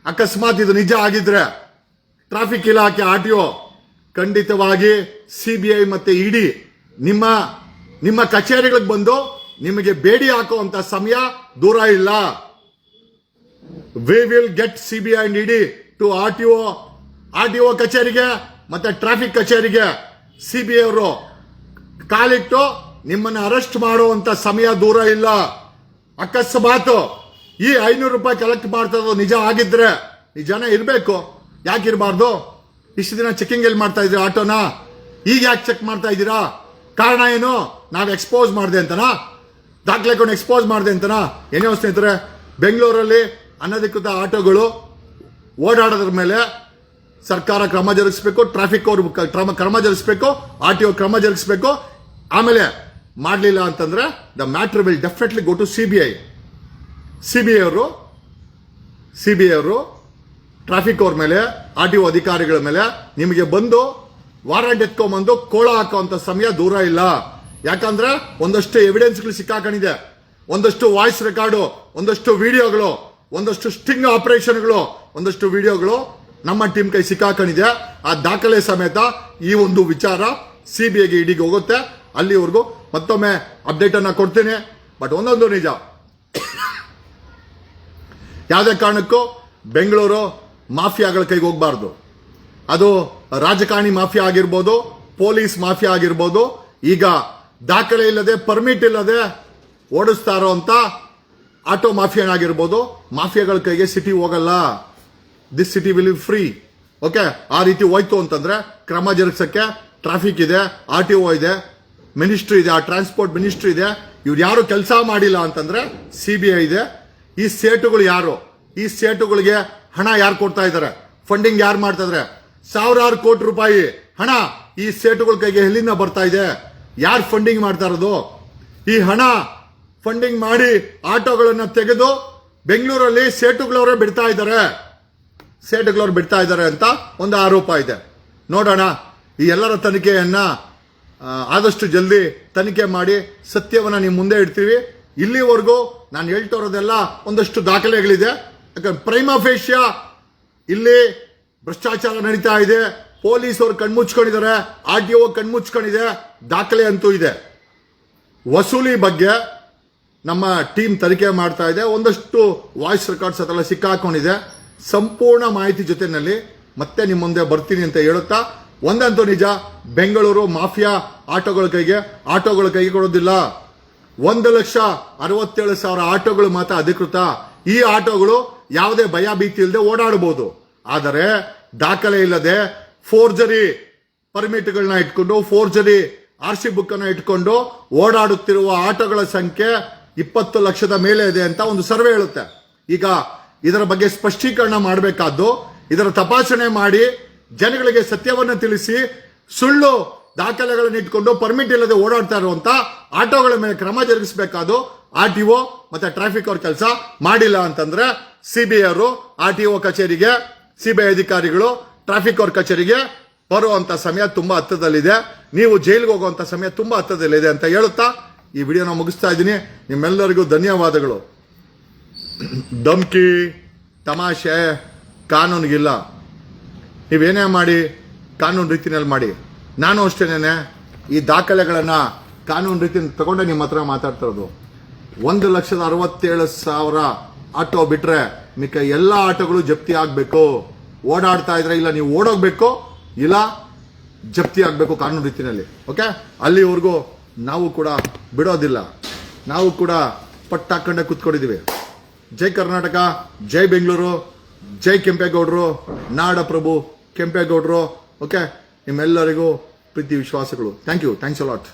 ಅಕಸ್ಮಾತ್ ಇದು ನಿಜ ಆಗಿದ್ರೆ ಟ್ರಾಫಿಕ್ ಇಲಾಖೆ, ಆರ್ಟಿಒ ಖಂಡಿತವಾಗಿ ಸಿಬಿಐ ಮತ್ತೆ ಇಡಿ ನಿಮ್ಮ ಕಚೇರಿಗಳಿಗೆ ಬಂದು ನಿಮಗೆ ಬೇಡಿ ಹಾಕುವಂತ ಸಮಯ ದೂರ ಇಲ್ಲ. We will get CBI and ED to RTO ಕಚೇರಿಗೆ ಮತ್ತೆ ಟ್ರಾಫಿಕ್ ಕಚೇರಿಗೆ ಸಿಬಿಐ ಅವರು ಕಾಲಿಟ್ಟು ನಿಮ್ಮನ್ನು ಅರೆಸ್ಟ್ ಮಾಡುವಂತ ಸಮಯ ದೂರ ಇಲ್ಲ. ಅಕಸ್ಮಾತ್ ಈ 500 ರೂಪಾಯಿ ಕಲೆಕ್ಟ್ ಮಾಡ್ತಾ ಇರೋದು ನಿಜ ಆಗಿದ್ರೆ, ನಿಜಾನ ಇರಬೇಕು, ಯಾಕಿರಬಾರ್ದು? ಇಷ್ಟು ದಿನ ಚೆಕಿಂಗ್ ಎಲ್ಲಿ ಮಾಡ್ತಾ ಇದ್ರಿ ಆಟೋನ? ಈಗ ಯಾಕೆ ಚೆಕ್ ಮಾಡ್ತಾ ಇದ್ದೀರಾ? ಕಾರಣ ಏನು? ನಾವು ಎಕ್ಸ್ಪೋಸ್ ಮಾಡಿದೆ ಅಂತನಾ? ದಾಖಲೆ ಕೊಂಡು ಎಕ್ಸ್ಪೋಸ್ ಮಾಡಿದೆ ಅಂತನಾ? ಏನೇ ಸ್ನೇಹಿತರೆ, ಬೆಂಗಳೂರಲ್ಲಿ ಅನಧಿಕೃತ ಆಟೋಗಳು ಓಡಾಡೋದ್ರ ಮೇಲೆ ಸರ್ಕಾರ ಕ್ರಮ ಜರುಗಿಸಬೇಕು, ಟ್ರಾಫಿಕ್ ಅವರು ಕ್ರಮ ಜರುಗಿಸಬೇಕು, ಆರ್ಟಿಒ ಕ್ರಮ ಜರುಗಿಸಬೇಕು. ಆಮೇಲೆ ಮಾಡಲಿಲ್ಲ ಅಂತಂದ್ರೆ the matter will definitely go to CBI ಅವರು ಟ್ರಾಫಿಕ್ ಅವ್ರ ಮೇಲೆ, ಆರ್ಟಿಒ ಅಧಿಕಾರಿಗಳ ಮೇಲೆ ನಿಮಗೆ ಬಂದು ವಾರಂಟ್ ಎತ್ಕೊಂಡ್ಬಂದು ಕೋಳ ಹಾಕುವಂತ ಸಮಯ ದೂರ ಇಲ್ಲ. ಯಾಕಂದ್ರೆ ಒಂದಷ್ಟು ಎವಿಡೆನ್ಸ್ಗಳು ಸಿಕ್ಕಾಕೊಂಡಿದೆ, ಒಂದಷ್ಟು ವಾಯ್ಸ್ ರೆಕಾರ್ಡು, ಒಂದಷ್ಟು ವಿಡಿಯೋಗಳು, ಒಂದಷ್ಟು ಸ್ಟಿಂಗ್ ಆಪರೇಷನ್ಗಳು, ಒಂದಷ್ಟು ವಿಡಿಯೋಗಳು ನಮ್ಮ ಟೀಮ್ ಕೈ ಸಿಕ್ಕಾಕೊಂಡಿದೆ. ಆ ದಾಖಲೆ ಸಮೇತ ಈ ಒಂದು ವಿಚಾರ ಸಿಬಿಐಗೆ, ಇಡಿಗೆ ಹೋಗುತ್ತೆ. ಅಲ್ಲಿವರೆಗೂ ಮತ್ತೊಮ್ಮೆ ಅಪ್ಡೇಟ್ ಅನ್ನ ಕೊಡ್ತೀನಿ. ಬಟ್ ಒಂದೊಂದು ನಿಜ, ಯಾವುದೇ ಕಾರಣಕ್ಕೂ ಬೆಂಗಳೂರು ಮಾಫಿಯಾಗಳ ಕೈಗೆ ಹೋಗಬಾರ್ದು. ಅದು ರಾಜಕಾರಣಿ ಮಾಫಿಯಾ ಆಗಿರ್ಬೋದು, ಪೊಲೀಸ್ ಮಾಫಿಯಾ ಆಗಿರ್ಬೋದು. ಈಗ ದಾಖಲೆ ಇಲ್ಲದೆ, ಪರ್ಮಿಟ್ ಇಲ್ಲದೆ ಓಡಿಸ್ತಾ ಇರೋಂತ ಆಟೋ ಮಾಫಿಯಾನಾಗಿರ್ಬೋದು, ಮಾಫಿಯಾಗಳ ಕೈಗೆ ಸಿಟಿ ಹೋಗಲ್ಲ. This city will be free. Okay, ಆ ರೀತಿ ಹೋಯ್ತು ಅಂತಂದ್ರೆ ಕ್ರಮ ಜರುಗಿಸಕ್ಕೆ ಟ್ರಾಫಿಕ್ ಇದೆ, ಆರ್ಟಿಒ ಇದೆ, ಮಿನಿಸ್ಟ್ರಿ ಇದೆ, ಆ ಟ್ರಾನ್ಸ್ಪೋರ್ಟ್ ಮಿನಿಸ್ಟ್ರಿ ಇದೆ, ಇವ್ರು ಯಾರು ಕೆಲಸ ಮಾಡಿಲ್ಲ ಅಂತಂದ್ರೆ CBI ಇದೆ. ಈ ಸೇಟುಗಳು ಯಾರು? ಈ ಸೇಟುಗಳಿಗೆ ಹಣ ಯಾರು ಕೊಡ್ತಾ ಇದ್ದಾರೆ? ಫಂಡಿಂಗ್ ಯಾರು ಮಾಡ್ತಾ ಇದಾರೆ? ಸಾವಿರಾರು ಕೋಟಿ ರೂಪಾಯಿ ಹಣ ಈ ಸೇಟುಗಳ ಕೈಗೆ ಎಲ್ಲಿಂದ ಬರ್ತಾ ಇದೆ? ಯಾರು ಫಂಡಿಂಗ್ ಮಾಡ್ತಾ ಇರೋದು? ಈ ಹಣ ಫಂಡಿಂಗ್ ಮಾಡಿ ಆಟೋಗಳನ್ನ ತೆಗೆದು ಬೆಂಗಳೂರಲ್ಲಿ ಸೇಟುಗಳವರೇ ಬಿಡ್ತಾ ಇದ್ದಾರೆ ಅಂತ ಒಂದು ಆರೋಪ ಇದೆ. ನೋಡೋಣ, ಈ ಎಲ್ಲರ ತನಿಖೆಯನ್ನ ಆದಷ್ಟು ಜಲ್ದಿ ತನಿಖೆ ಮಾಡಿ ಸತ್ಯವನ್ನ ನಿಮ್ಮ ಮುಂದೆ ಇಡ್ತೀವಿ. ಇಲ್ಲಿವರೆಗೂ ನಾನು ಹೇಳ್ತಿರೋದೆಲ್ಲ ಒಂದಷ್ಟು ದಾಖಲೆಗಳಿದೆ. ಯಾಕಂದ್ರೆ ಪ್ರೈಮಾ ಫೇಶಿಯಾ ಇಲ್ಲಿ ಭ್ರಷ್ಟಾಚಾರ ನಡೀತಾ ಇದೆ, ಪೊಲೀಸ್ ಅವರು ಕಣ್ಮುಚ್ಕೊಂಡಿದ್ದಾರೆ, RTO ಕಣ್ಮುಚ್ಕೊಂಡಿದೆ, ದಾಖಲೆ ಅಂತೂ ಇದೆ. ವಸೂಲಿ ಬಗ್ಗೆ ನಮ್ಮ ಟೀಮ್ ತನಿಖೆ ಮಾಡ್ತಾ ಇದೆ. ಒಂದಷ್ಟು ವಾಯ್ಸ್ ರೆಕಾರ್ಡ್ಸ್ ಅದೆಲ್ಲ ಸಿಕ್ಕಾಕೊಂಡಿದೆ. ಸಂಪೂರ್ಣ ಮಾಹಿತಿ ಜೊತೆನಲ್ಲಿ ಮತ್ತೆ ನಿಮ್ಮ ಮುಂದೆ ಬರ್ತೀನಿ ಅಂತ ಹೇಳುತ್ತಾ, ಒಂದಂತೂ ನಿಜ, ಬೆಂಗಳೂರು ಮಾಫಿಯಾ ಆಟೋಗಳ ಕೈಗೆ ಕೊಡೋದಿಲ್ಲ. 1,67,000 ಆಟೋಗಳು ಮಾತ್ರ ಅಧಿಕೃತ. ಈ ಆಟೋಗಳು ಯಾವುದೇ ಭಯ ಭೀತಿ ಇಲ್ಲದೆ ಓಡಾಡಬಹುದು. ಆದರೆ ದಾಖಲೆ ಇಲ್ಲದೆ ಫೋರ್ಜರಿ ಪರ್ಮಿಟ್ಗಳನ್ನ ಇಟ್ಕೊಂಡು, ಫೋರ್ಜರಿ RC ಬುಕ್ ಅನ್ನ ಇಟ್ಕೊಂಡು ಓಡಾಡುತ್ತಿರುವ ಆಟೋಗಳ ಸಂಖ್ಯೆ 20 ಲಕ್ಷದ ಮೇಲೆ ಇದೆ ಅಂತ ಒಂದು ಸರ್ವೆ ಹೇಳುತ್ತೆ. ಈಗ ಇದರ ಬಗ್ಗೆ ಸ್ಪಷ್ಟೀಕರಣ ಮಾಡಬೇಕಾದ್ದು, ಇದರ ತಪಾಸಣೆ ಮಾಡಿ ಜನಗಳಿಗೆ ಸತ್ಯವನ್ನ ತಿಳಿಸಿ, ಸುಳ್ಳು ದಾಖಲೆಗಳನ್ನು ಇಟ್ಕೊಂಡು ಪರ್ಮಿಟ್ ಇಲ್ಲದೆ ಓಡಾಡ್ತಾ ಇರುವಂತ ಆಟೋಗಳ ಮೇಲೆ ಕ್ರಮ ಜರುಗಿಸಬೇಕಾದ್ದು RTO ಮತ್ತೆ ಟ್ರಾಫಿಕ್ ಅವ್ರ ಕೆಲಸ ಮಾಡಿಲ್ಲ ಅಂತಂದ್ರೆ CBI ಅವರು RTO ಕಚೇರಿಗೆ, CBI ಅಧಿಕಾರಿಗಳು ಟ್ರಾಫಿಕ್ ಅವ್ರ ಕಚೇರಿಗೆ ಬರುವಂತ ಸಮಯ ತುಂಬಾ ಹತ್ತದಲ್ಲಿದೆ. ನೀವು ಜೈಲಿಗೆ ಹೋಗುವಂತ ಸಮಯ ತುಂಬಾ ಹತ್ತದಲ್ಲಿದೆ ಅಂತ ಹೇಳುತ್ತಾ ಈ ವಿಡಿಯೋನ ಮುಗಿಸ್ತಾ ಇದ್ದೀನಿ. ನಿಮ್ಮೆಲ್ಲರಿಗೂ ಧನ್ಯವಾದಗಳು. ಧಮ್ಕಿ ತಮಾಷೆ ಕಾನೂನಿಗಿಲ್ಲ. ನೀವೇನೇ ಮಾಡಿ ಕಾನೂನು ರೀತಿನಲ್ಲಿ ಮಾಡಿ. ನಾನು ಅಷ್ಟೇನೆ ಈ ದಾಖಲೆಗಳನ್ನ ಕಾನೂನು ರೀತಿಯಿಂದ ತಗೊಂಡೆ ನಿಮ್ಮ ಹತ್ರ ಮಾತಾಡ್ತಿರೋದು. 1,67,000 ಆಟೋ ಬಿಟ್ರೆ ಮಿಕ್ಕ ಎಲ್ಲ ಆಟೋಗಳು ಜಪ್ತಿ ಆಗ್ಬೇಕು. ಓಡಾಡ್ತಾ ಇದ್ರೆ ಇಲ್ಲ ನೀವು ಓಡೋಗ್ಬೇಕು, ಇಲ್ಲ ಜಪ್ತಿ ಆಗ್ಬೇಕು ಕಾನೂನು ರೀತಿಯಲ್ಲಿ. ಓಕೆ, ಅಲ್ಲಿವರೆಗೂ ನಾವು ಕೂಡ ಬಿಡೋದಿಲ್ಲ. ನಾವು ಕೂಡ ಪಟ್ಟಾಕೊಂಡೆ ಕೂತ್ಕೊಂಡಿದ್ದೀವಿ. ಜೈ ಕರ್ನಾಟಕ, ಜೈ ಬೆಂಗಳೂರು, ಜೈ ಕೆಂಪೇಗೌಡರು, ನಾಡ ಪ್ರಭು ಕೆಂಪೇಗೌಡರು. ಓಕೆ, ನಿಮ್ಮೆಲ್ಲರಿಗೂ ಪ್ರೀತಿ ವಿಶ್ವಾಸಗಳು. Thank you, thanks a lot.